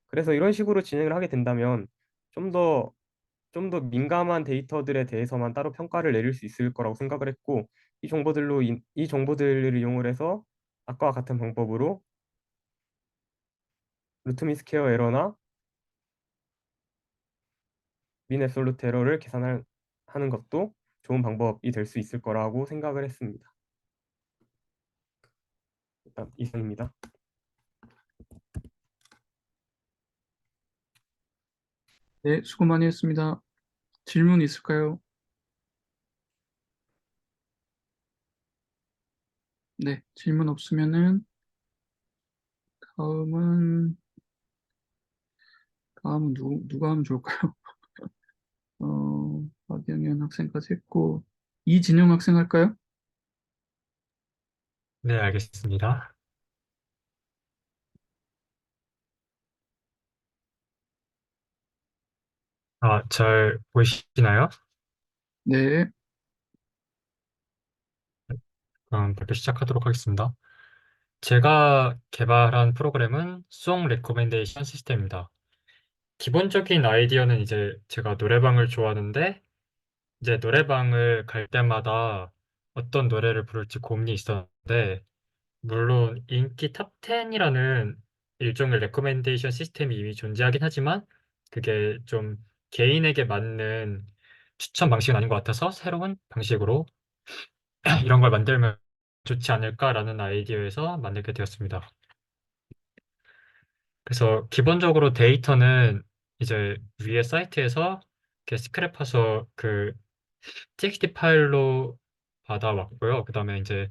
그래서 이런 식으로 진행을 하게 된다면 좀 더 좀 더 민감한 데이터들에 대해서만 따로 평가를 내릴 수 있을 거라고 생각을 했고 이 정보들을 이용을 해서 아까와 같은 방법으로 루트 민 스퀘어 에러나 민 앱솔루트 에러를 계산하는 것도 좋은 방법이 될 수 있을 거라고 생각을 했습니다. 일단 이상입니다. 네, 수고 많이 했습니다. 질문 있을까요? 네, 질문 없으면은 다음은 누가 하면 좋을까요? 박영현 학생까지 했고 이진영 학생 할까요? 네, 알겠습니다. 잘 보이시나요? 네, 그럼 발표 시작하도록 하겠습니다. 제가 개발한 프로그램은 송 레코멘데이션 시스템입니다. 기본적인 아이디어는 이제 제가 노래방을 좋아하는데 이제 노래방을 갈 때마다 어떤 노래를 부를지 고민이 있었는데, 물론 인기 탑 10이라는 일종의 레코멘데이션 시스템이 이미 존재하긴 하지만 그게 좀 개인에게 맞는 추천 방식은 아닌 것 같아서 새로운 방식으로 이런 걸 만들면 좋지 않을까라는 아이디어에서 만들게 되었습니다. 그래서 기본적으로 데이터는 이제 위에 사이트에서 이렇게 스크랩해서 그 txt 파일로 받아왔고요. 그다음에 이제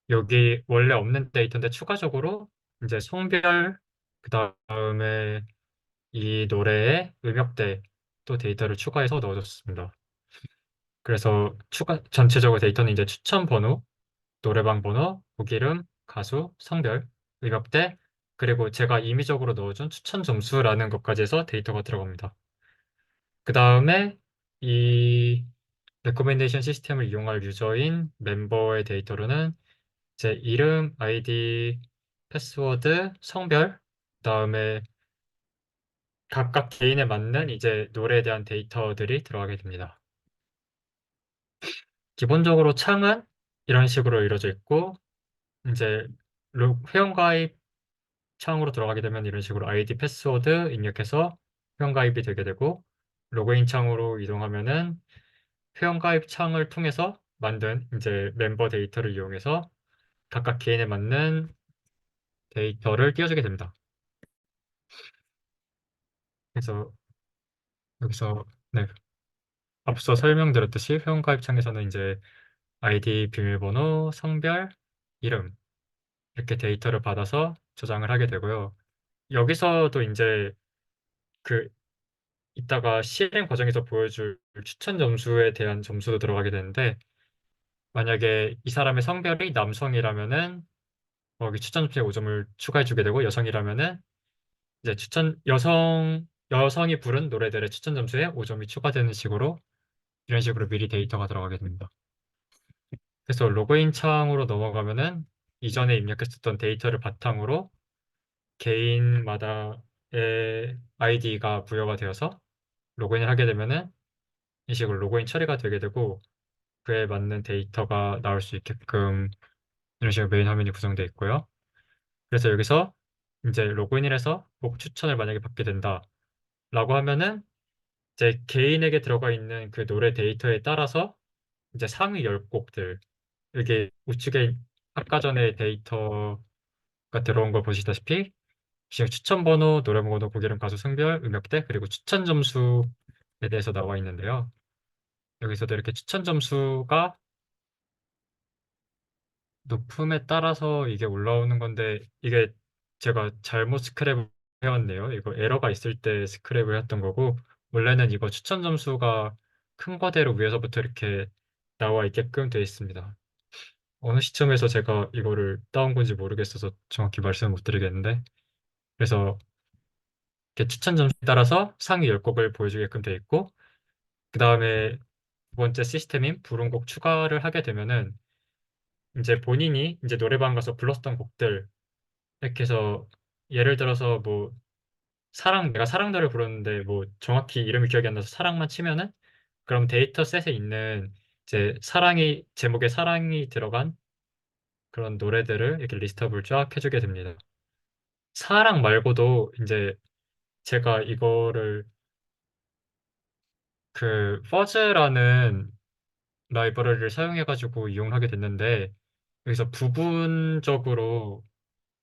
여기 원래 없는 데이터인데 추가적으로 이제 성별, 그다음에 이 노래의 음역대 또 데이터를 추가해서 넣어줬습니다. 그래서 전체적으로 데이터는 이제 추천 번호, 노래방 번호, 곡 이름, 가수, 성별, 음역대, 그리고 제가 임의적으로 넣어준 추천 점수라는 것까지 해서 데이터가 들어갑니다. 그 다음에 이 레코멘데이션 시스템을 이용할 유저인 멤버의 데이터로는 제 이름, 아이디, 패스워드, 성별, 그다음에 각각 개인에 맞는 이제 노래에 대한 데이터들이 들어가게 됩니다. 기본적으로 창은 이런 식으로 이루어져 있고 이제 회원가입 창으로 들어가게 되면 이런 식으로 아이디, 패스워드 입력해서 회원가입이 되게 되고 로그인 창으로 이동하면은 회원가입 창을 통해서 만든 이제 멤버 데이터를 이용해서 각각 개인에 맞는 데이터를 띄워주게 됩니다. 그래서 여기서 네, 앞서 설명드렸듯이 회원가입 창에서는 이제 아이디, 비밀번호, 성별, 이름 이렇게 데이터를 받아서 저장을 하게 되고요. 여기서도 이제 그 이따가 실행 과정에서 보여줄 추천 점수에 대한 점수도 들어가게 되는데 만약에 이 사람의 성별이 남성이라면은 거기 추천 점수에 5점을 추가해 주게 되고 여성이라면은 이제 여성이 부른 노래들의 추천 점수에 5점이 추가되는 식으로 이런 식으로 미리 데이터가 들어가게 됩니다. 그래서 로그인 창으로 넘어가면은 이전에 입력했었던 데이터를 바탕으로 개인마다의 아이디가 부여가 되어서 로그인을 하게 되면은 이 식으로 로그인 처리가 되게 되고 그에 맞는 데이터가 나올 수 있게끔 이런 식으로 메인 화면이 구성되어 있고요. 그래서 여기서 이제 로그인을 해서 곡 추천을 만약에 받게 된다라고 하면은 이제 개인에게 들어가 있는 그 노래 데이터에 따라서 이제 상위 10곡들 이게 우측에 아까 전에 데이터가 들어온 걸 보시다시피 지금 추천 번호, 노래 번호, 곡 이름, 가수, 성별, 음역대 그리고 추천 점수에 대해서 나와 있는데요. 여기서도 이렇게 추천 점수가 높음에 따라서 이게 올라오는 건데 이게 제가 잘못 스크랩 해왔네요. 이거 에러가 있을 때 스크랩을 했던 거고 원래는 이거 추천 점수가 큰 거대로 위에서부터 이렇게 나와 있게끔 되어 있습니다. 어느 시점에서 제가 이거를 따온 건지 모르겠어서 정확히 말씀을 못 드리겠는데 그래서 이렇게 추천 점수에 따라서 상위 10곡을 보여주게끔 되어 있고 그 다음에 두 번째 시스템인 부른곡 추가를 하게 되면은 이제 본인이 이제 노래방 가서 불렀던 곡들 이렇게 해서 예를 들어서 뭐 내가 사랑 노래 부르는데 뭐 정확히 이름이 기억이 안 나서 사랑만 치면은 그럼 데이터셋에 있는 이제 제목에 사랑이 들어간 그런 노래들을 이렇게 리스트업을 쫙 해주게 됩니다. 사랑 말고도 이제 제가 이거를 그 퍼즈라는 라이브러리를 사용해가지고 이용하게 됐는데 여기서 부분적으로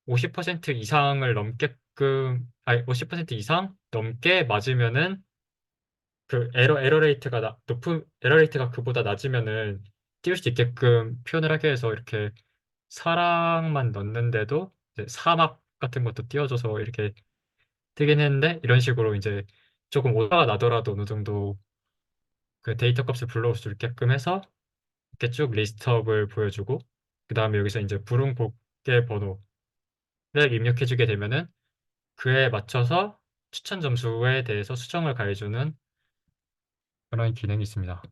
50% 이상을 넘게끔 아니 50% 이상 넘게 맞으면은 그 에러 레이트가 그보다 낮으면은 띄울 수 있게끔 표현을 하게 해서 이렇게 사랑만 넣는데도 이제 사막 같은 것도 띄워줘서 이렇게 뜨긴 했는데 이런 식으로 이제 조금 오차가 나더라도 어느 정도 그 데이터 값을 불러올 수 있게끔 해서 이렇게 쭉 리스트업을 보여주고 그 다음에 여기서 이제 부른 곡의 번호를 입력해주게 되면은 그에 맞춰서 추천 점수에 대해서 수정을 가해주는 그런 기능이 있습니다.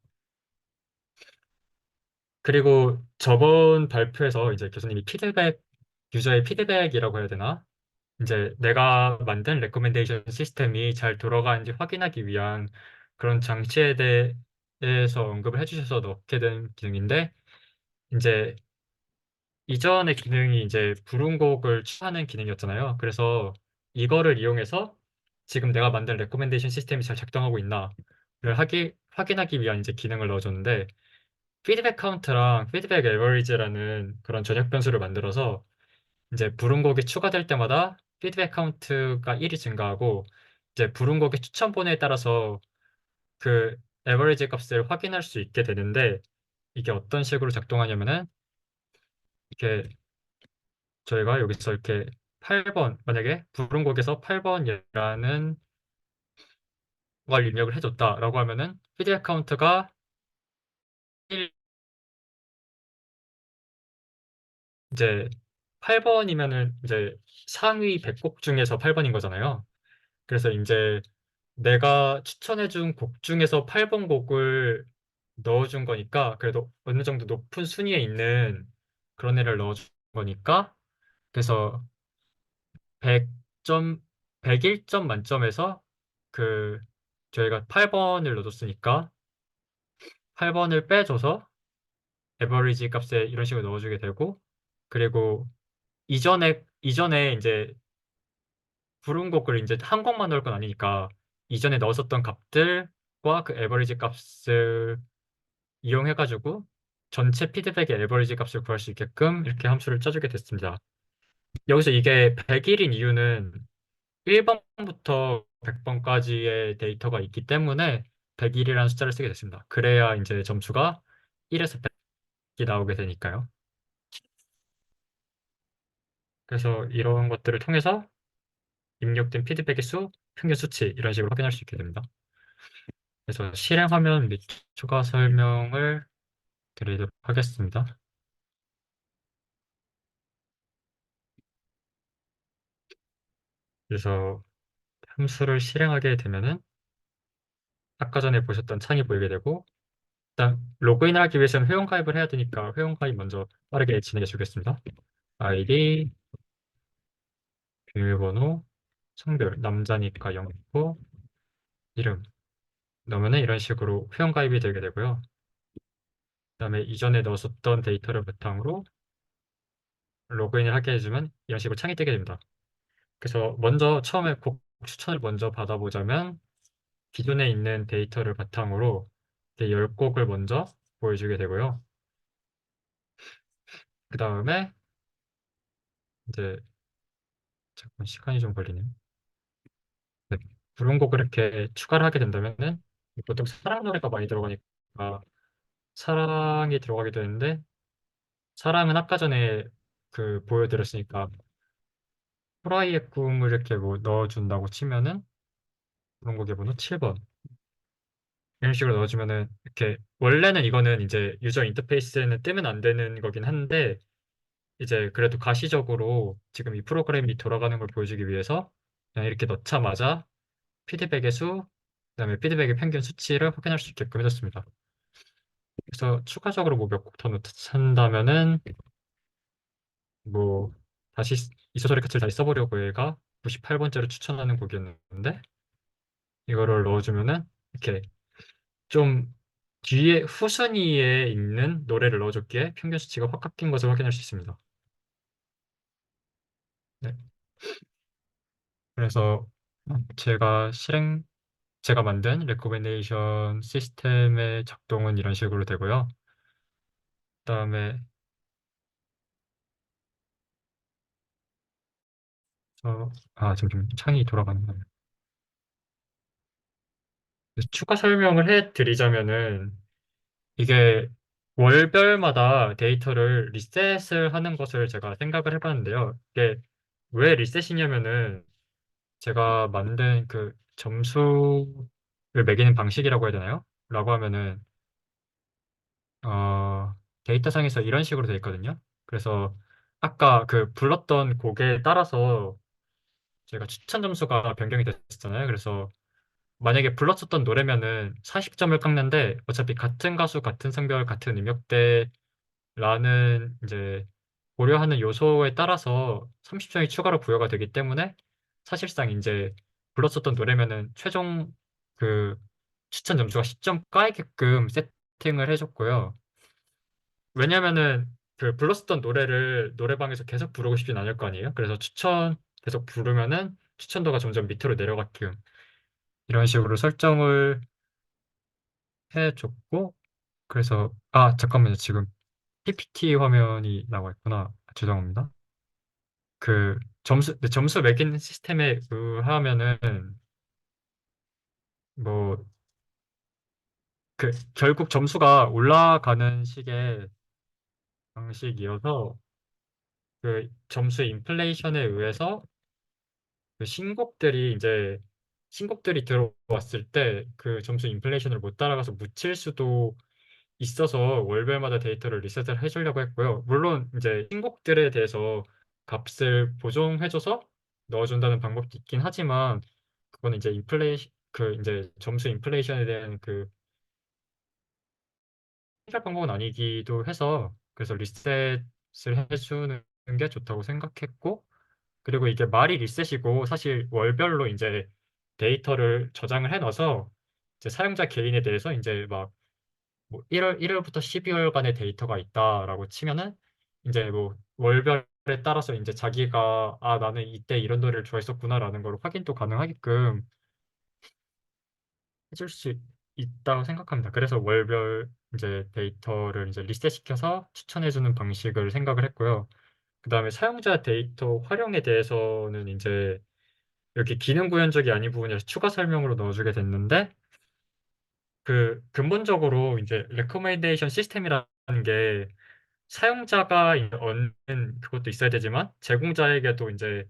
그리고 저번 발표에서 이제 교수님이 유저의 피드백이라고 해야 되나? 이제 내가 만든 레코멘데이션 시스템이 잘 돌아가는지 확인하기 위한 그런 장치에 대해서 언급을 해주셔서 넣게 된 기능인데, 이제 이전의 기능이 이제 부른 곡을 추가하는 기능이었잖아요. 그래서 이거를 이용해서 지금 내가 만든 레코멘데이션 시스템이 잘 작동하고 있나를 확인하기 위한 이제 기능을 넣어줬는데 피드백 카운트랑 피드백 에버리지라는 그런 전역 변수를 만들어서 이제 부른 곡이 추가될 때마다 피드백 카운트가 1이 증가하고 이제 부른 곡의 추천 번호에 따라서 그 에버리지 값을 확인할 수 있게 되는데 이게 어떤 식으로 작동하냐면은 이렇게 저희가 여기서 이렇게 8번 만약에 부른 곡에서 8번이라는 걸 입력을 해줬다라고 하면은 피드백 카운트가 1 이제 8번이면은 이제 상위 100곡 중에서 8번인 거잖아요. 그래서 이제 내가 추천해준 곡 중에서 8번 곡을 넣어준 거니까 그래도 어느 정도 높은 순위에 있는 그런 애를 넣어준 거니까 그래서 100점, 101점 만점에서 그 저희가 8번을 넣어줬으니까 8번을 빼줘서 에버리지 값에 이런 식으로 넣어주게 되고 그리고 이전에 이제 부른 곡을 이제 한 곡만 넣을 건 아니니까 이전에 넣었었던 값들과 그 에버리지 값을 이용해가지고 전체 피드백의 에버리지 값을 구할 수 있게끔 이렇게 함수를 짜주게 됐습니다. 여기서 이게 100일인 이유는 1번부터 100번까지의 데이터가 있기 때문에 100일이라는 숫자를 쓰게 됐습니다. 그래야 이제 점수가 1에서 100이 나오게 되니까요. 그래서 이런 것들을 통해서 입력된 피드백의 수, 평균 수치 이런 식으로 확인할 수 있게 됩니다. 그래서 실행 화면 및 추가 설명을 드리도록 하겠습니다. 그래서 함수를 실행하게 되면은 아까 전에 보셨던 창이 보이게 되고 일단 로그인을 하기 위해서는 회원가입을 해야 되니까 회원가입 먼저 빠르게 진행해 주겠습니다. 아이디, 비밀번호, 성별, 남자니까 0고 이름 넣으면은 이런 식으로 회원가입이 되게 되고요. 그다음에 이전에 넣었었던 데이터를 바탕으로 로그인을 하게 해주면 이런 식으로 창이 뜨게 됩니다. 그래서 먼저 처음에 곡 추천을 먼저 받아보자면 기존에 있는 데이터를 바탕으로 10곡을 먼저 보여주게 되고요. 그 다음에 이제 잠깐 시간이 좀 걸리네요. 네, 부른 곡을 이렇게 추가를 하게 된다면은 보통 사랑 노래가 많이 들어가니까 사랑이 들어가게 되는데 사랑은 아까 전에 그 보여드렸으니까 후라이의 꿈을 이렇게 뭐 넣어준다고 치면은 부른 곡의 번호 7번 이런 식으로 넣어주면은 이렇게 원래는 이거는 이제 유저 인터페이스에는 뜨면 안 되는 거긴 한데 이제 그래도 가시적으로 지금 이 프로그램이 돌아가는 걸 보여주기 위해서 그냥 이렇게 넣자마자 피드백의 수, 그다음에 피드백의 평균 수치를 확인할 수 있게끔 해줬습니다. 그래서 추가적으로 뭐 몇 곡 더 넣는다면은 뭐 다시 이소설의 끝을 다시 써보려고 얘가 98번째로 추천하는 곡이었는데 이거를 넣어주면은 이렇게 좀 뒤에 후순위에 있는 노래를 넣어줬기에 평균 수치가 확 깎인 것을 확인할 수 있습니다. 네. 그래서 제가 제가 만든 레코멘데이션 시스템의 작동은 이런 식으로 되고요. 그다음에 지금 좀 창이 돌아가는 거예요. 추가 설명을 해드리자면은 이게 월별마다 데이터를 리셋을 하는 것을 제가 생각을 해봤는데요. 이게 왜 리셋이냐면은 제가 만든 그 점수를 매기는 방식이라고 해야 되나요? 라고 하면은 어, 데이터상에서 이런 식으로 되어 있거든요. 그래서 아까 그 불렀던 곡에 따라서 제가 추천 점수가 변경이 됐잖아요. 그래서 만약에 불렀었던 노래면은 40점을 깎는데 어차피 같은 가수, 같은 성별, 같은 음역대라는 이제 고려하는 요소에 따라서 30점이 추가로 부여가 되기 때문에 사실상 이제 불렀었던 노래면은 최종 그 추천 점수가 10점 까이게끔 세팅을 해줬고요. 왜냐면은 그 불렀었던 노래를 노래방에서 계속 부르고 싶진 않을 거 아니에요? 그래서 추천 계속 부르면은 추천도가 점점 밑으로 내려가게끔 이런 식으로 설정을 해줬고, 그래서 잠깐만요. 지금 PPT 화면이 나와 있구나. 죄송합니다. 그 점수 매기는 시스템에 의하면은 뭐 그 결국 점수가 올라가는 식의 방식이어서 그 점수 인플레이션에 의해서 그 신곡들이 들어왔을 때 그 점수 인플레이션을 못 따라가서 묻힐 수도 있어서 월별마다 데이터를 리셋을 해주려고 했고요. 물론 이제 신곡들에 대해서 값을 보정해줘서 넣어준다는 방법도 있긴 하지만 그거는 이제 그 이제 점수 인플레이션에 대한 그 해결 방법은 아니기도 해서 그래서 리셋을 해주는 게 좋다고 생각했고, 그리고 이게 말이 리셋이고 사실 월별로 이제 데이터를 저장을 해놔서 이제 사용자 개인에 대해서 이제 막 뭐 1월부터 12월간의 데이터가 있다라고 치면은 이제 뭐 월별에 따라서 이제 자기가 나는 이때 이런 노래를 좋아했었구나라는 걸 확인도 가능하게끔 해줄 수 있다고 생각합니다. 그래서 월별 이제 데이터를 이제 리셋시켜서 추천해주는 방식을 생각을 했고요. 그다음에 사용자 데이터 활용에 대해서는 이제 여기 기능 구현적이 아닌 부분이라서 추가 설명으로 넣어주게 됐는데 그 근본적으로 이제 레코멘데이션 시스템이라는 게 사용자가 이제 얻는 그것도 있어야 되지만 제공자에게도 이제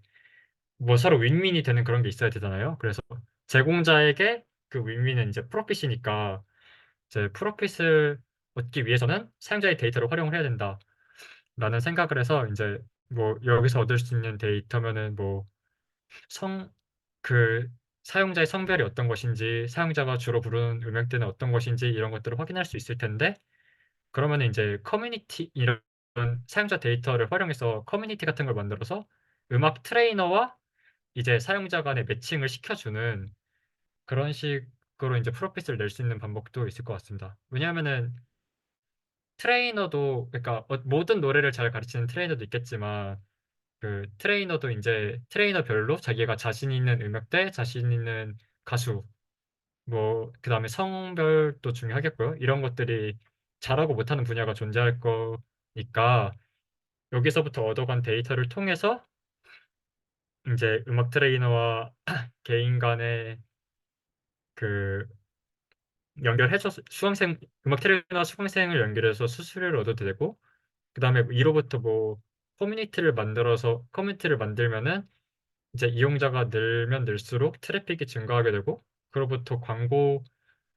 뭐 서로 윈윈이 되는 그런 게 있어야 되잖아요. 그래서 제공자에게 그 윈윈은 이제 프로핏이니까 이제 프로핏을 얻기 위해서는 사용자의 데이터를 활용을 해야 된다라는 생각을 해서 이제 뭐 여기서 얻을 수 있는 데이터면은 뭐 성, 그 사용자의 성별이 어떤 것인지, 사용자가 주로 부르는 음역대는 어떤 것인지 이런 것들을 확인할 수 있을 텐데, 그러면 이제 커뮤니티 이런 사용자 데이터를 활용해서 커뮤니티 같은 걸 만들어서 음악 트레이너와 이제 사용자 간의 매칭을 시켜주는 그런 식으로 이제 프로핏을 낼 수 있는 방법도 있을 것 같습니다. 왜냐하면은 트레이너도 그러니까 모든 노래를 잘 가르치는 트레이너도 있겠지만 그 트레이너도 이제 트레이너별로 자기가 자신 있는 음역대, 자신 있는 가수, 뭐 그다음에 성별도 중요하겠고요. 이런 것들이 잘하고 못하는 분야가 존재할 거니까 여기서부터 얻어간 데이터를 통해서 이제 음악 트레이너와 개인 간의 그 연결해서 수강생 음악 트레이너와 수강생을 연결해서 수수료를 얻어도 되고 그다음에 이로부터 뭐 커뮤니티를 만들면은 이제 이용자가 늘면 늘수록 트래픽이 증가하게 되고 그로부터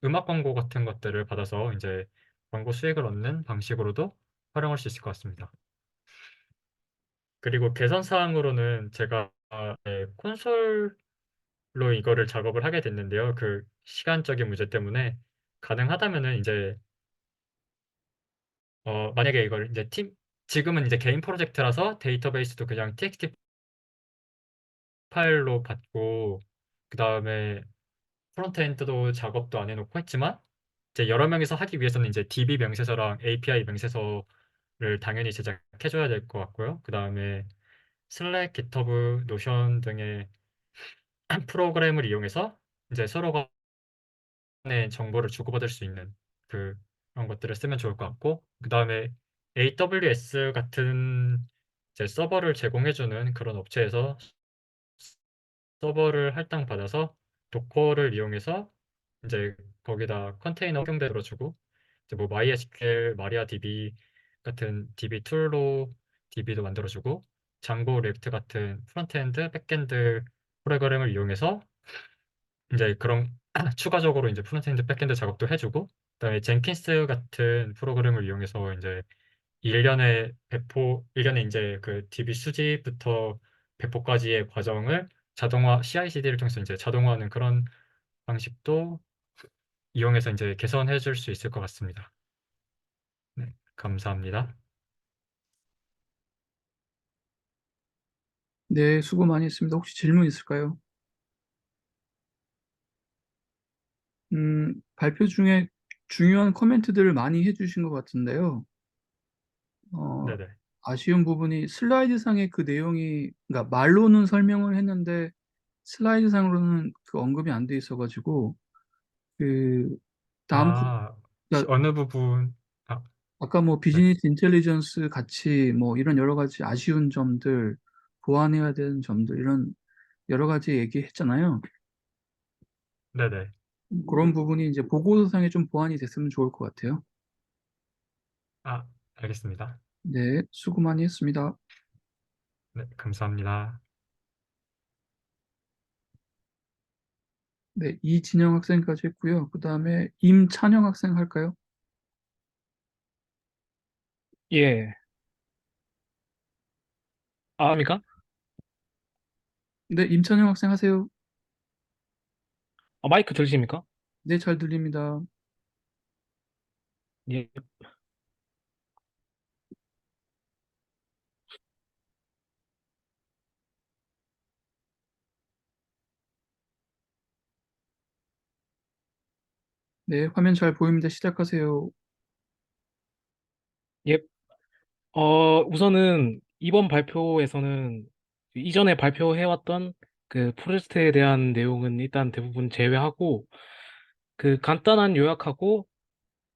음악 광고 같은 것들을 받아서 이제 광고 수익을 얻는 방식으로도 활용할 수 있을 것 같습니다. 그리고 개선 사항으로는 제가 콘솔로 이거를 작업을 하게 됐는데요. 그 시간적인 문제 때문에 가능하다면은 이제 만약에 이걸 이제 지금은 이제 개인 프로젝트라서 데이터베이스도 그냥 txt 파일로 받고 그다음에 프론트엔드도 작업도 안 해놓고 했지만 이제 여러 명이서 하기 위해서는 이제 DB 명세서랑 API 명세서를 당연히 제작해줘야 될 것 같고요. 그 다음에 슬랙, 깃허브, 노션 등의 프로그램을 이용해서 이제 서로 간의 정보를 주고받을 수 있는 그런 것들을 쓰면 좋을 것 같고, 그 다음에 AWS 같은 이제 서버를 제공해주는 그런 업체에서 서버를 할당받아서 도커를 이용해서 이제 거기다 컨테이너 적용대로 주고 이제 뭐 MySQL, MariaDB 같은 DB 툴로 DB도 만들어주고 장고 리액트 같은 프론트엔드, 백엔드 프로그램을 이용해서 이제 그런 추가적으로 이제 프론트엔드, 백엔드 작업도 해주고 그다음에 젠킨스 같은 프로그램을 이용해서 이제 1년에 이제 그 DB 수집부터 배포까지의 과정을 CI/CD를 통해서 이제 자동화하는 그런 방식도 이용해서 이제 개선해 줄 수 있을 것 같습니다. 네, 감사합니다. 네, 수고 많이 했습니다. 혹시 질문 있을까요? 발표 중에 중요한 코멘트들을 많이 해주신 것 같은데요. 어, 네네. 아쉬운 부분이 슬라이드상의 그 내용이, 그러니까 말로는 설명을 했는데 슬라이드상으로는 그 언급이 안 돼 있어가지고 그 다음 아, 혹시 그러니까 어느 부분, 아, 아까 뭐 네. 비즈니스 인텔리전스 같이 뭐 이런 여러 가지 아쉬운 점들, 보완해야 되는 점들 이런 여러 가지 얘기했잖아요. 네네. 그런 부분이 이제 보고서상에 좀 보완이 됐으면 좋을 것 같아요. 아, 알겠습니다. 네, 수고 많이 했습니다. 네, 감사합니다. 네, 이진영 학생까지 했고요. 그 다음에 임찬영 학생 할까요? 예. 아닙니까? 네, 임찬영 학생 하세요. 마이크 들리십니까? 네, 잘 들립니다. 예. 네, 화면 잘 보입니다. 시작하세요. 예. 우선은 이번 발표에서는 이전에 발표해왔던 그 프로젝트에 대한 내용은 일단 대부분 제외하고 그 간단한 요약하고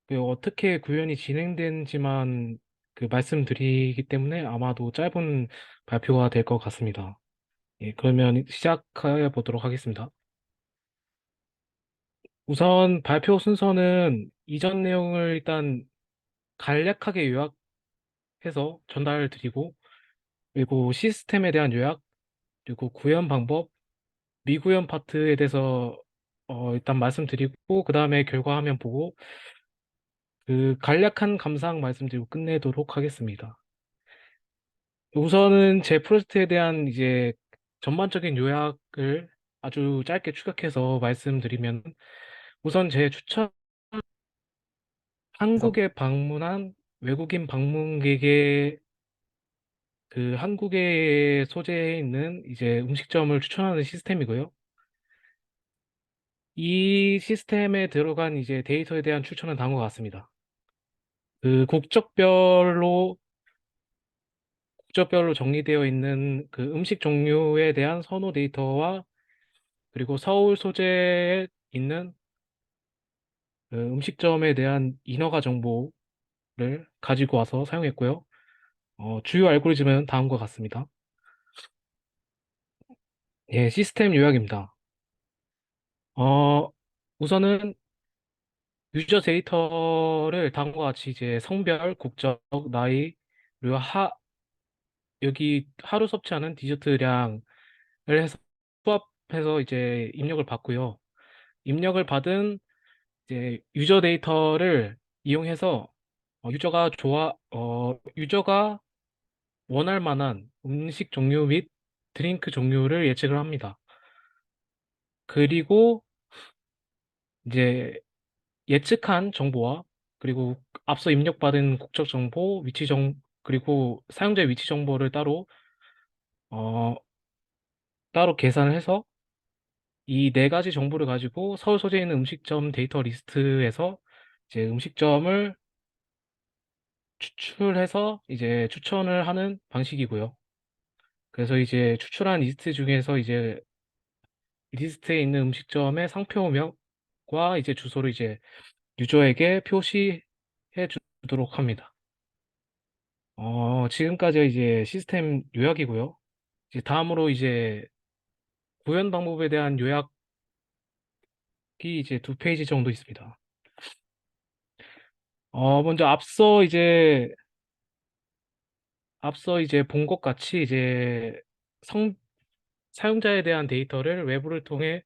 그 어떻게 구현이 진행된지만 그 말씀드리기 때문에 아마도 짧은 발표가 될 것 같습니다. 예, 그러면 시작해 보도록 하겠습니다. 우선 발표 순서는 이전 내용을 일단 간략하게 요약해서 전달 드리고, 그리고 시스템에 대한 요약, 그리고 구현 방법, 미구현 파트에 대해서 일단 말씀드리고, 그 다음에 결과 화면 보고, 그 간략한 감상 말씀드리고 끝내도록 하겠습니다. 우선은 제 프로젝트에 대한 이제 전반적인 요약을 아주 짧게 추격해서 말씀드리면, 우선 제 추천, 한국에 방문한 외국인 방문객의 그 한국에 소재해 있는 이제 음식점을 추천하는 시스템이고요. 이 시스템에 들어간 이제 데이터에 대한 추천은 다음과 같습니다. 그 국적별로 정리되어 있는 그 음식 종류에 대한 선호 데이터와 그리고 서울 소재에 있는 그 음식점에 대한 인허가 정보를 가지고 와서 사용했고요. 주요 알고리즘은 다음과 같습니다. 예, 시스템 요약입니다. 어, 우선은 유저 데이터를 다음과 같이 이제 성별, 국적, 나이, 그리고 여기 하루 섭취하는 디저트량을 해서 수합해서 이제 입력을 받고요. 입력을 받은 이제 유저 데이터를 이용해서 유저가 원할 만한 음식 종류 및 드링크 종류를 예측을 합니다. 그리고 이제 예측한 정보와 그리고 앞서 입력받은 국적 정보, 그리고 사용자의 위치 정보를 어, 따로 계산을 해서 이 네 가지 정보를 가지고 서울 소재에 있는 음식점 데이터 리스트에서 이제 음식점을 추출해서 이제 추천을 하는 방식이고요. 그래서 이제 추출한 리스트 중에서 이제 리스트에 있는 음식점의 상표명과 이제 주소를 이제 유저에게 표시해 주도록 합니다. 지금까지 이제 시스템 요약이고요. 이제 다음으로 이제 구현 방법에 대한 요약이 이제 2페이지 정도 있습니다. 먼저 앞서 이제 본 것 같이 이제 성, 사용자에 대한 데이터를 외부를 통해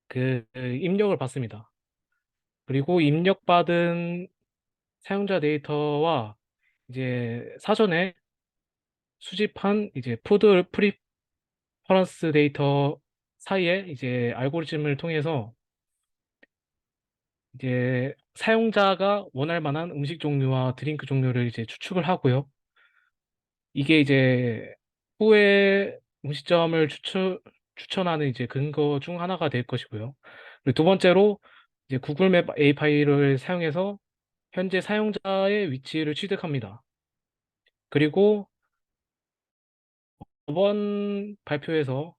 그 입력을 받습니다. 그리고 입력받은 사용자 데이터와 이제 사전에 수집한 이제 푸드 프리퍼런스 데이터 사이에 이제 알고리즘을 통해서 이제 사용자가 원할 만한 음식 종류와 드링크 종류를 이제 추측을 하고요. 이게 이제 후에 음식점을 추천하는 이제 근거 중 하나가 될 것이고요. 그리고 두 번째로 이제 구글 맵 API를 사용해서 현재 사용자의 위치를 취득합니다. 그리고 저번 발표에서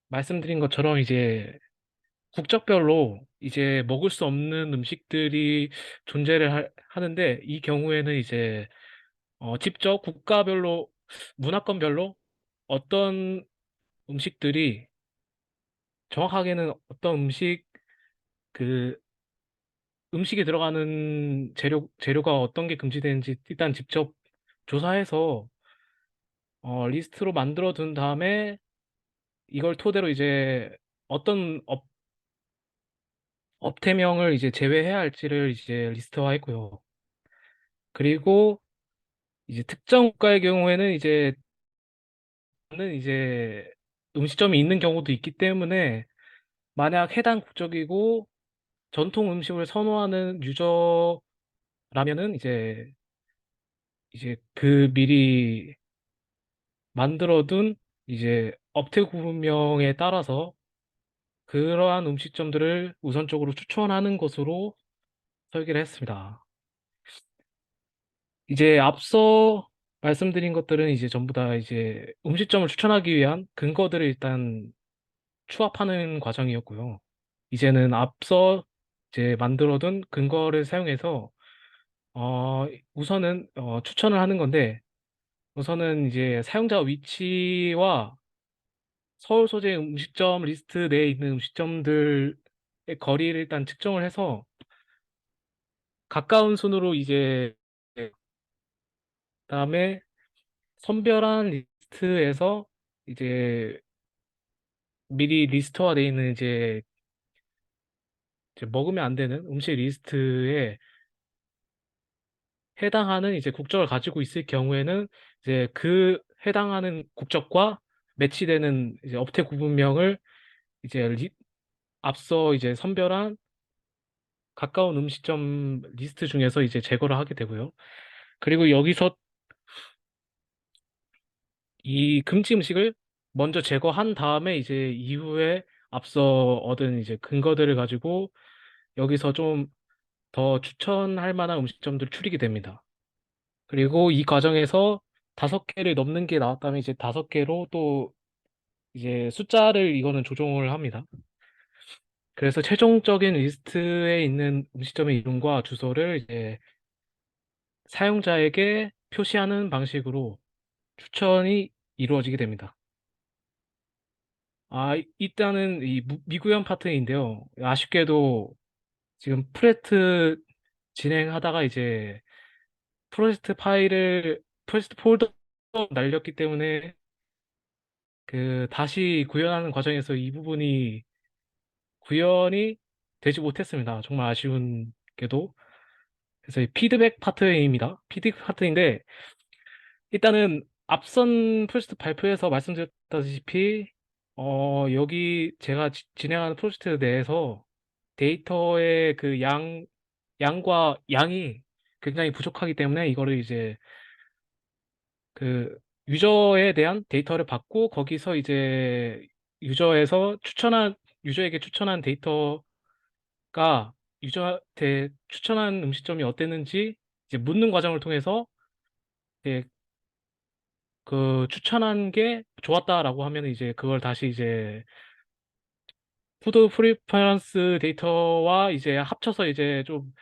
말씀드린 것처럼 이제 국적별로 이제 먹을 수 없는 음식들이 존재를 하는데 이 경우에는 이제 직접 국가별로 문화권별로 어떤 음식들이 정확하게는 어떤 그 음식에 들어가는 재료가 어떤 게 금지되는지 일단 직접 조사해서 리스트로 만들어 둔 다음에 이걸 토대로 이제 어떤 업태명을 이제 제외해야 할지를 이제 리스트화했고요. 그리고 이제 특정 국가의 경우에는 이제 음식점이 있는 경우도 있기 때문에 만약 해당 국적이고 전통 음식을 선호하는 유저라면은 이제 그 미리 만들어둔 이제 업태 구분명에 따라서 그러한 음식점들을 우선적으로 추천하는 것으로 설계를 했습니다. 이제 앞서 말씀드린 것들은 이제 전부 다 이제 음식점을 추천하기 위한 근거들을 일단 추합하는 과정이었고요. 이제는 앞서 이제 만들어둔 근거를 사용해서 우선은 추천을 하는 건데 우선은 이제 사용자 위치와 서울 소재 음식점 리스트 내에 있는 음식점들의 거리를 일단 측정을 해서 가까운 순으로 이제 그다음에 선별한 리스트에서 이제 미리 리스트화 되어 있는 이제 먹으면 안 되는 음식 리스트에 해당하는 이제 국적을 가지고 있을 경우에는 이제 그 해당하는 국적과 매치되는 이제 업태 구분명을 이제 앞서 이제 선별한 가까운 음식점 리스트 중에서 이제 제거를 하게 되고요. 그리고 여기서 이 금지 음식을 먼저 제거한 다음에 이제 이후에 앞서 얻은 이제 근거들을 가지고 여기서 좀 더 추천할 만한 음식점들을 추리게 됩니다. 그리고 이 과정에서 5개를 넘는 게 나왔다면 이제 5개로 또 이제 숫자를 이거는 조정을 합니다. 그래서 최종적인 리스트에 있는 음식점의 이름과 주소를 이제 사용자에게 표시하는 방식으로 추천이 이루어지게 됩니다. 일단은 이 미구현 파트인데요. 아쉽게도 지금 프레트 진행하다가 이제 프로젝트 폴더 날렸기 때문에 그 다시 구현하는 과정에서 이 부분이 구현이 되지 못했습니다. 정말 아쉬운 게도. 그래서 이 피드백 파트입니다. 피드백 파트인데 일단은 앞선 프로젝트 발표에서 말씀드렸다시피 여기 제가 진행하는 프로젝트 내에서 데이터의 그 양과 양이 굉장히 부족하기 때문에 이거를 이제 그 유저에 대한 데이터를 받고 거기서 이제 유저에서 유저에게 추천한 데이터가 유저한테 추천한 음식점이 어땠는지 이제 묻는 과정을 통해서 이제 그 추천한 게 좋았다라고 하면 이제 그걸 다시 이제 푸드 프리퍼런스 데이터와 이제 합쳐서 이제 좀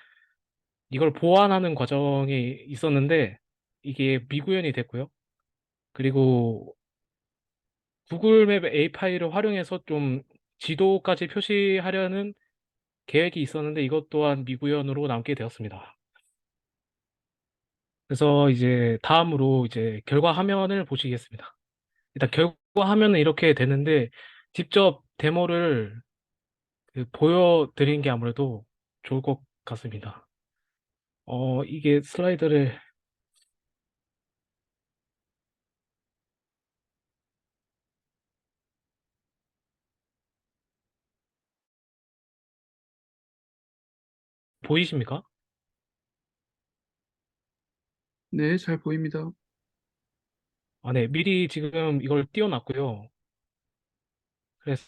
이걸 보완하는 과정이 있었는데 이게 미구현이 됐고요. 그리고 구글 맵 API를 활용해서 좀 지도까지 표시하려는 계획이 있었는데 이것 또한 미구현으로 남게 되었습니다. 그래서 이제 다음으로 이제 결과 화면을 보시겠습니다. 일단 결과 화면은 이렇게 되는데 직접 데모를 그 보여드리는 게 아무래도 좋을 것 같습니다. 이게 슬라이드를 보이십니까? 네, 잘 보입니다. 네. 미리 지금 이걸 띄워놨고요. 그래서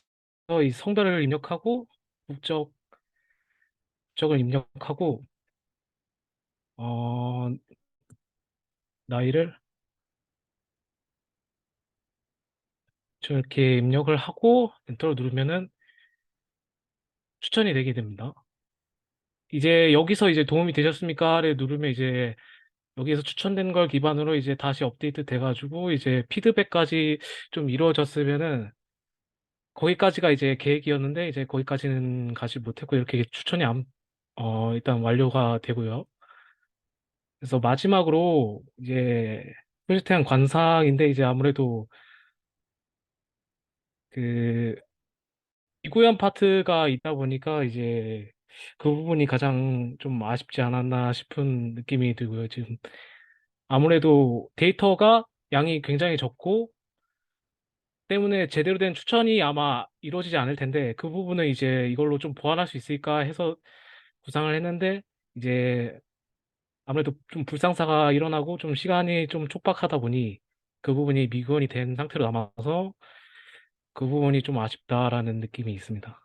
이 성별을 입력하고 국적을 입력하고 어, 나이를 이렇게 입력을 하고 엔터를 누르면은 추천이 되게 됩니다. 이제 여기서 이제 도움이 되셨습니까를 누르면 이제 여기에서 추천된 걸 기반으로 이제 다시 업데이트 돼가지고 이제 피드백까지 좀 이루어졌으면은 거기까지가 이제 계획이었는데 이제 거기까지는 가지 못했고 이렇게 추천이 일단 완료가 되고요. 그래서 마지막으로 이제 프로젝트에 대한 관상인데 이제 아무래도 그 미구현 파트가 있다 보니까 이제 그 부분이 가장 좀 아쉽지 않았나 싶은 느낌이 들고요. 지금 아무래도 데이터가 양이 굉장히 적고 때문에 제대로 된 추천이 아마 이루어지지 않을 텐데 그 부분은 이제 이걸로 좀 보완할 수 있을까 해서 구상을 했는데 이제 아무래도 좀 불상사가 일어나고 좀 시간이 좀 촉박하다 보니 그 부분이 미구현이 된 상태로 남아서 그 부분이 좀 아쉽다라는 느낌이 있습니다.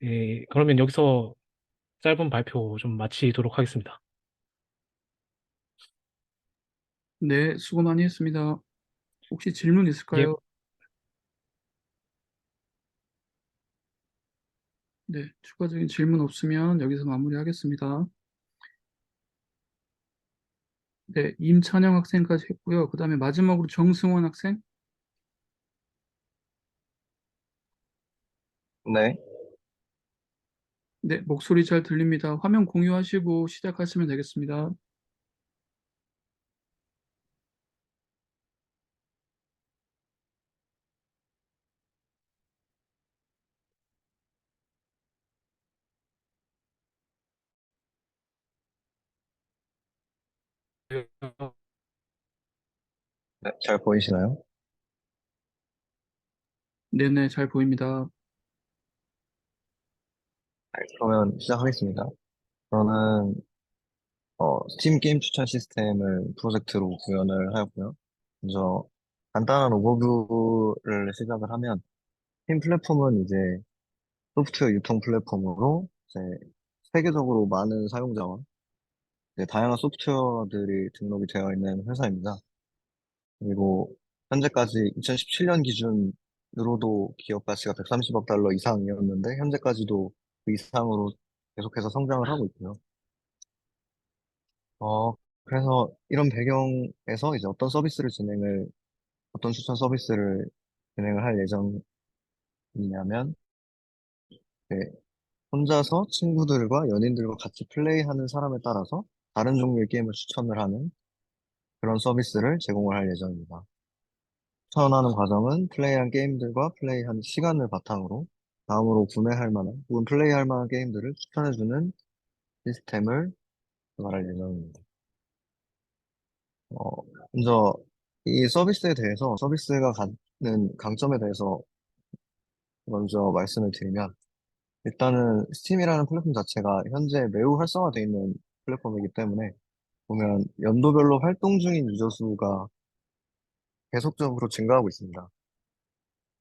예, 그러면 여기서 짧은 발표 좀 마치도록 하겠습니다. 네, 수고 많이 했습니다. 혹시 질문 예, 있을까요? 네, 추가적인 질문 없으면 여기서 마무리하겠습니다. 네, 임찬영 학생까지 했고요. 그 다음에 마지막으로 정승원 학생. 네. 네, 목소리 잘 들립니다. 화면 공유하시고 시작하시면 되겠습니다. 네, 잘 보이시나요? 네네, 잘 보입니다. 네, 그러면 시작하겠습니다. 저는 스팀 게임 추천 시스템을 프로젝트로 구현을 하였고요. 먼저 간단한 오버뷰를 시작을 하면 스팀 플랫폼은 이제 소프트웨어 유통 플랫폼으로 이제 세계적으로 많은 사용자와 이제 다양한 소프트웨어들이 등록이 되어 있는 회사입니다. 그리고 현재까지 2017년 기준으로도 기업 가치가 130억 달러 이상이었는데 현재까지도 그 이상으로 계속해서 성장을 하고 있고요. 어, 그래서 이런 배경에서 이제 어떤 추천 서비스를 진행을 할 예정이냐면, 네, 혼자서 친구들과 연인들과 같이 플레이하는 사람에 따라서 다른 종류의 게임을 추천을 하는 그런 서비스를 제공을 할 예정입니다. 추천하는 과정은 플레이한 게임들과 플레이한 시간을 바탕으로 다음으로 구매할 만한 혹은 플레이할 만한 게임들을 추천해주는 시스템을 개발할 예정입니다. 어, 먼저 이 서비스에 대해서 서비스가 갖는 강점에 대해서 먼저 말씀을 드리면 일단은 스팀이라는 플랫폼 자체가 현재 매우 활성화되어 있는 플랫폼이기 때문에 보면 연도별로 활동 중인 유저 수가 계속적으로 증가하고 있습니다.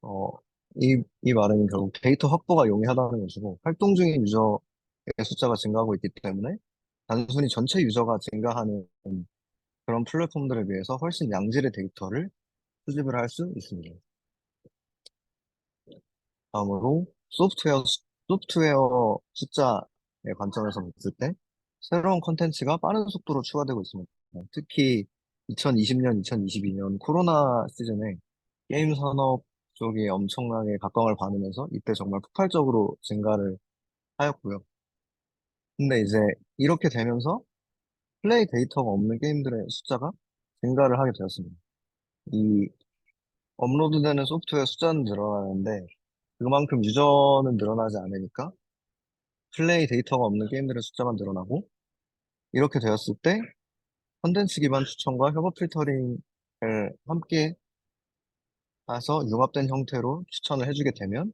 어, 이 말은 결국 데이터 확보가 용이하다는 것이고 활동 중인 유저의 숫자가 증가하고 있기 때문에 단순히 전체 유저가 증가하는 그런 플랫폼들에 비해서 훨씬 양질의 데이터를 수집을 할 수 있습니다. 다음으로 소프트웨어 숫자의 관점에서 봤을 때 새로운 콘텐츠가 빠른 속도로 추가되고 있습니다. 특히 2020년, 2022년 코로나 시즌에 게임 산업 쪽이 엄청나게 각광을 받으면서 이때 정말 폭발적으로 증가를 하였고요. 근데 이제 이렇게 되면서 플레이 데이터가 없는 게임들의 숫자가 증가를 하게 되었습니다. 이 업로드되는 소프트웨어 숫자는 늘어나는데 그만큼 유저는 늘어나지 않으니까 플레이 데이터가 없는 게임들의 숫자만 늘어나고 이렇게 되었을 때 컨텐츠 기반 추천과 협업 필터링을 함께 해서 융합된 형태로 추천을 해주게 되면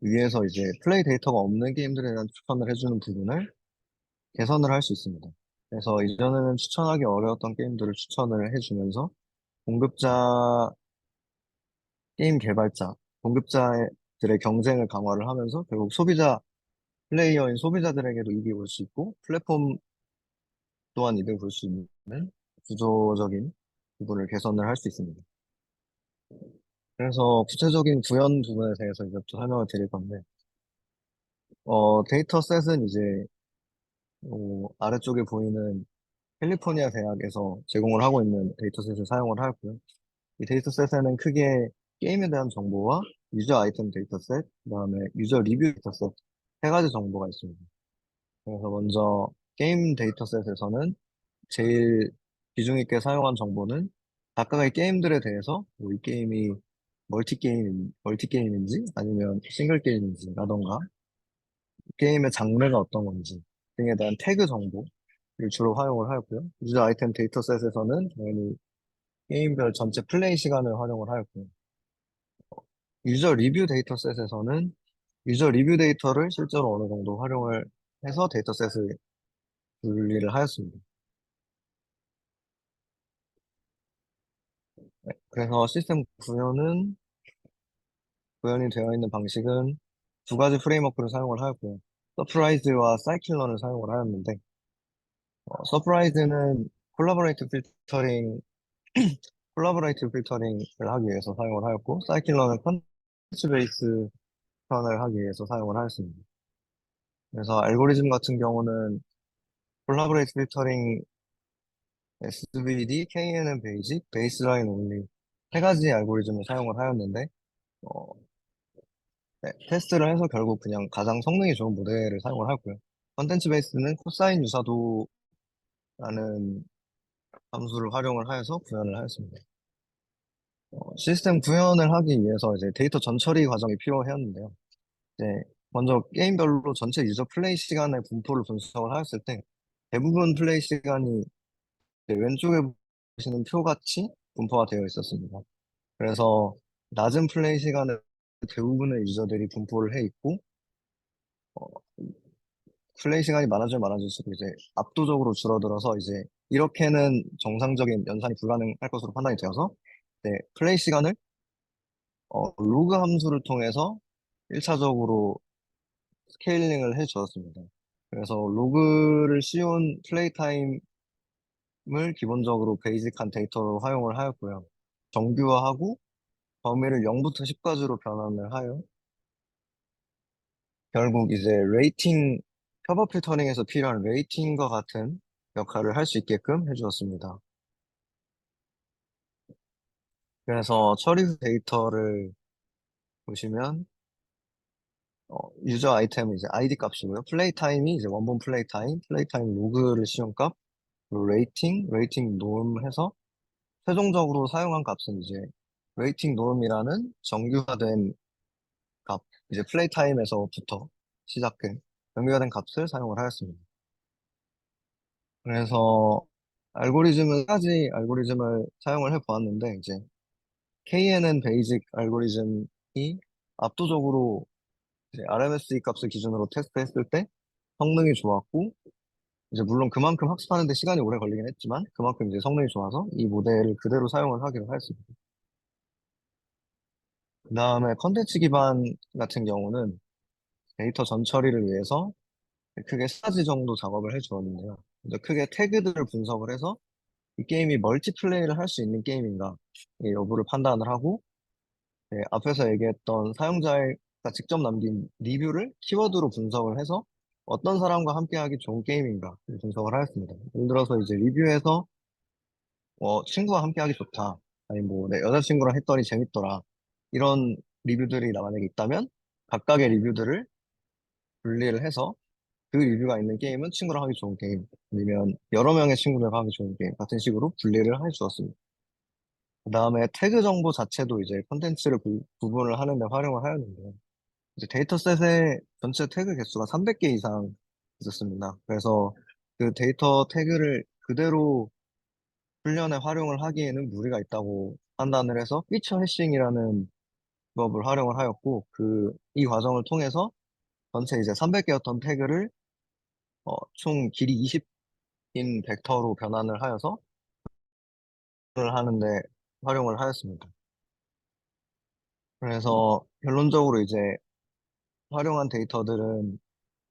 위에서 이제 플레이 데이터가 없는 게임들에 대한 추천을 해주는 부분을 개선을 할 수 있습니다. 그래서 이전에는 추천하기 어려웠던 게임들을 추천을 해주면서 공급자, 게임 개발자, 공급자들의 경쟁을 강화를 하면서 결국 플레이어인 소비자들에게도 이익이 올 수 있고 플랫폼 또한 이득을 볼 수 있는 구조적인 부분을 개선을 할 수 있습니다. 그래서 구체적인 구현 부분에 대해서 이제 또 설명을 드릴 건데, 데이터셋은 이제 아래쪽에 보이는 캘리포니아 대학에서 제공을 하고 있는 데이터셋을 사용을 하고요. 이 데이터셋에는 크게 게임에 대한 정보와 유저 아이템 데이터셋, 그다음에 유저 리뷰 데이터셋 세 가지 정보가 있습니다. 그래서 먼저 게임 데이터셋에서는 제일 비중 있게 사용한 정보는 각각의 게임들에 대해서 뭐이 게임이 멀티 게임인지 아니면 싱글 게임인지라던가 게임의 장르가 어떤 건지 등에 대한 태그 정보를 주로 활용을 하고요. 유저 아이템 데이터셋에서는 당연히 게임별 전체 플레이 시간을 활용을 하였고요. 유저 리뷰 데이터셋에서는 유저 리뷰 데이터를 실제로 어느 정도 활용을 해서 데이터셋을 분리를 하였습니다. 네, 그래서 시스템 구현이 되어 있는 방식은 두 가지 프레임워크를 사용을 하였고요. 서프라이즈와 사이클런을 사용을 하였는데, 서프라이즈는 콜라보레이티브 필터링을 하기 위해서 사용을 하였고, 사이클런은 컨텐츠 베이스 편을 하기 위해서 사용을 하였습니다. 그래서 알고리즘 같은 경우는 콜라보레이티브 필터링, SVD, KNN 베이직, 베이스라인 온리 세 가지 알고리즘을 사용을 하였는데, 어, 네, 테스트를 해서 결국 그냥 가장 성능이 좋은 모델을 사용을 하고요. 컨텐츠 베이스는 코사인 유사도라는 함수를 활용을 하여서 구현을 하였습니다. 시스템 구현을 하기 위해서 이제 데이터 전처리 과정이 필요했는데요. 이제 먼저 게임별로 전체 유저 플레이 시간의 분포를 분석을 하였을 때 대부분 플레이 시간이 이제 왼쪽에 보시는 표같이 분포가 되어 있었습니다. 그래서 낮은 플레이 시간에 대부분의 유저들이 분포를 해 있고 어, 플레이 시간이 많아지면 많아질수록 이제 압도적으로 줄어들어서 이제 이렇게는 정상적인 연산이 불가능할 것으로 판단이 되어서 네, 플레이 시간을 로그 함수를 통해서 1차적으로 스케일링을 해 주었습니다. 그래서 로그를 씌운 플레이 타임을 기본적으로 베이직한 데이터로 활용을 하였고요. 정규화하고 범위를 0부터 10까지로 변환을 하여 결국 이제 커버 필터링에서 필요한 레이팅과 같은 역할을 할 수 있게끔 해주었습니다. 그래서 처리 후 데이터를 보시면 유저 아이템은 이제 ID 값이고요. 플레이 타임이 이제 원본 플레이 타임 로그를 씌운 값, 그리고 레이팅 노음 해서 최종적으로 사용한 값은 이제 레이팅 노음이라는 정규화된 값, 이제 플레이 타임에서부터 시작된 정규화된 값을 사용을 하였습니다. 그래서 알고리즘은 세 가지 알고리즘을 사용을 해 보았는데 이제 KNN 베이직 알고리즘이 압도적으로 이제 RMSE 값을 기준으로 테스트했을 때 성능이 좋았고 이제 물론 그만큼 학습하는 데 시간이 오래 걸리긴 했지만 그만큼 이제 성능이 좋아서 이 모델을 그대로 사용을 하기로 하였습니다. 그 다음에 컨텐츠 기반 같은 경우는 데이터 전처리를 위해서 크게 세 가지 정도 작업을 해 주었는데요. 이제 크게 태그들을 분석을 해서 이 게임이 멀티플레이를 할 수 있는 게임인가 이 여부를 판단을 하고 네, 앞에서 얘기했던 사용자가 직접 남긴 리뷰를 키워드로 분석을 해서 어떤 사람과 함께하기 좋은 게임인가 분석을 하였습니다. 예를 들어서 이제 리뷰에서 친구와 함께하기 좋다. 아니 뭐 내 여자친구랑 했더니 재밌더라. 이런 리뷰들이 만약에 있다면 각각의 리뷰들을 분리를 해서 그 리뷰가 있는 게임은 친구랑 하기 좋은 게임 아니면 여러 명의 친구들과 하기 좋은 게임 같은 식으로 분리를 해 주었습니다. 그 다음에 태그 정보 자체도 이제 컨텐츠를 구분을 하는 데 활용을 하였는데요. 이제 데이터셋의 전체 태그 개수가 300개 이상 있었습니다. 그래서 그 데이터 태그를 그대로 훈련에 활용을 하기에는 무리가 있다고 판단을 해서 피처 해싱이라는 방법을 활용을 하였고 이 과정을 통해서 전체 이제 300개였던 태그를 총 길이 20인 벡터로 변환을 하여서 를 하는데 활용을 하였습니다. 그래서 결론적으로 이제 활용한 데이터들은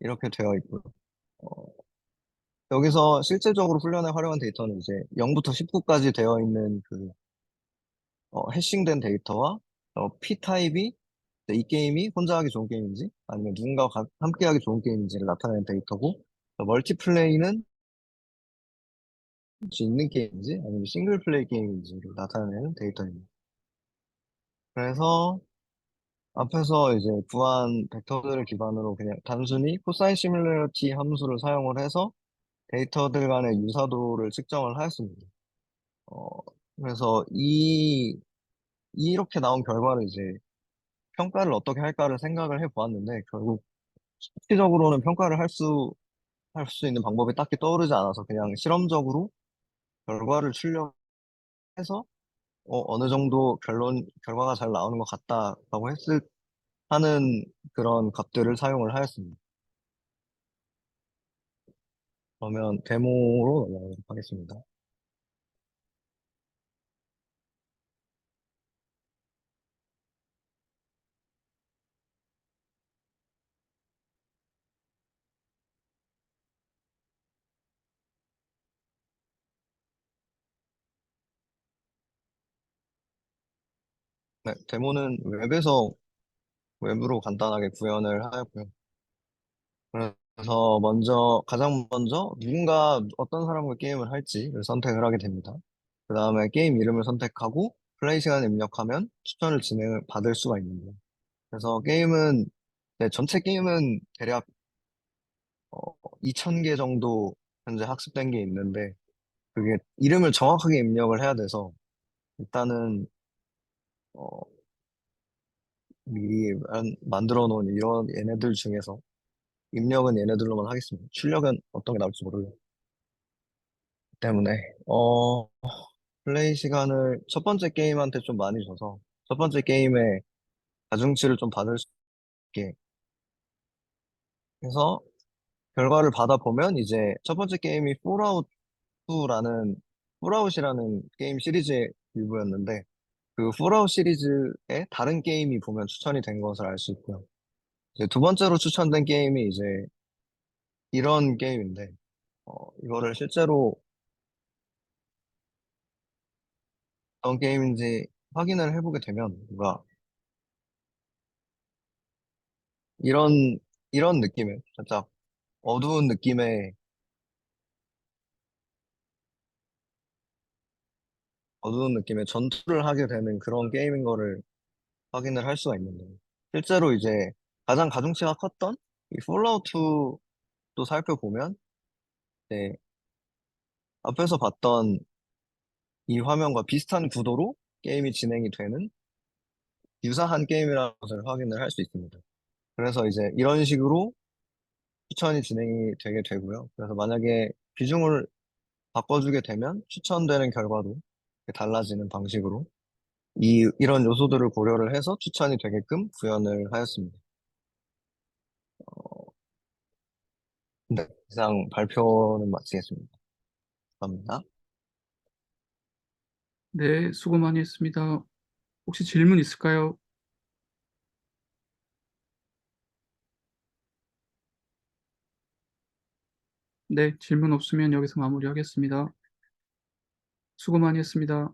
이렇게 되어 있고요. 어, 여기서 실질적으로 훈련에 활용한 데이터는 이제 0부터 19까지 되어 있는 해싱된 데이터와 P타입이 이 게임이 혼자 하기 좋은 게임인지 아니면 누군가와 함께 하기 좋은 게임인지를 나타내는 데이터고, 멀티플레이는 할수 있는 게임인지 아니면 싱글 플레이 게임인지를 나타내는 데이터입니다. 그래서 앞에서 이제 구한 벡터들을 기반으로 그냥 단순히 코사인 시뮬러리티 함수를 사용을 해서 데이터들 간의 유사도를 측정을 하였습니다. 어, 그래서 이렇게 나온 결과를 이제 평가를 어떻게 할까를 생각을 해 보았는데, 결국 실질적으로는 평가를 할 수 있는 방법이 딱히 떠오르지 않아서 그냥 실험적으로 결과를 출력해서 어느 정도 결과가 잘 나오는 것 같다라고 하는 그런 값들을 사용을 하였습니다. 그러면 데모로 넘어가도록 하겠습니다. 네, 데모는 웹으로 간단하게 구현을 하였고요. 그래서 가장 먼저 어떤 사람과 게임을 할지를 선택을 하게 됩니다. 그 다음에 게임 이름을 선택하고 플레이 시간을 입력하면 추천을 진행을 받을 수가 있는데요. 그래서 네, 전체 게임은 대략 2,000개 정도 현재 학습된 게 있는데, 그게 이름을 정확하게 입력을 해야 돼서 일단은 어, 미리 만들어 놓은 이런 얘네들 중에서 입력은 얘네들로만 하겠습니다. 출력은 어떤 게 나올지 모르기 때문에 플레이 시간을 첫 번째 게임한테 좀 많이 줘서 첫 번째 게임의 가중치를 좀 받을 수 있게 해서 결과를 받아보면, 이제 첫 번째 게임이 폴아웃이라는 게임 시리즈의 일부였는데, 그 폴아웃 시리즈의 다른 게임이 보면 추천이 된 것을 알 수 있고요. 이제 두 번째로 추천된 게임이 이제 이런 게임인데, 이거를 실제로 어떤 게임인지 확인을 해보게 되면 뭔가 이런 이런 느낌의 살짝 어두운 느낌의 전투를 하게 되는 그런 게임인 거를 확인을 할 수가 있는데, 실제로 이제 가장 가중치가 컸던 이 폴아웃2도 살펴보면, 네, 앞에서 봤던 이 화면과 비슷한 구도로 게임이 진행이 되는 유사한 게임이라는 것을 확인을 할 수 있습니다. 그래서 이제 이런 식으로 추천이 진행이 되게 되고요. 그래서 만약에 비중을 바꿔주게 되면 추천되는 결과도 달라지는 방식으로 이런 요소들을 고려를 해서 추천이 되게끔 구현을 하였습니다. 네, 이상 발표는 마치겠습니다. 감사합니다. 네, 수고 많이 했습니다. 혹시 질문 있을까요? 네, 질문 없으면 여기서 마무리하겠습니다. 수고 많이 했습니다.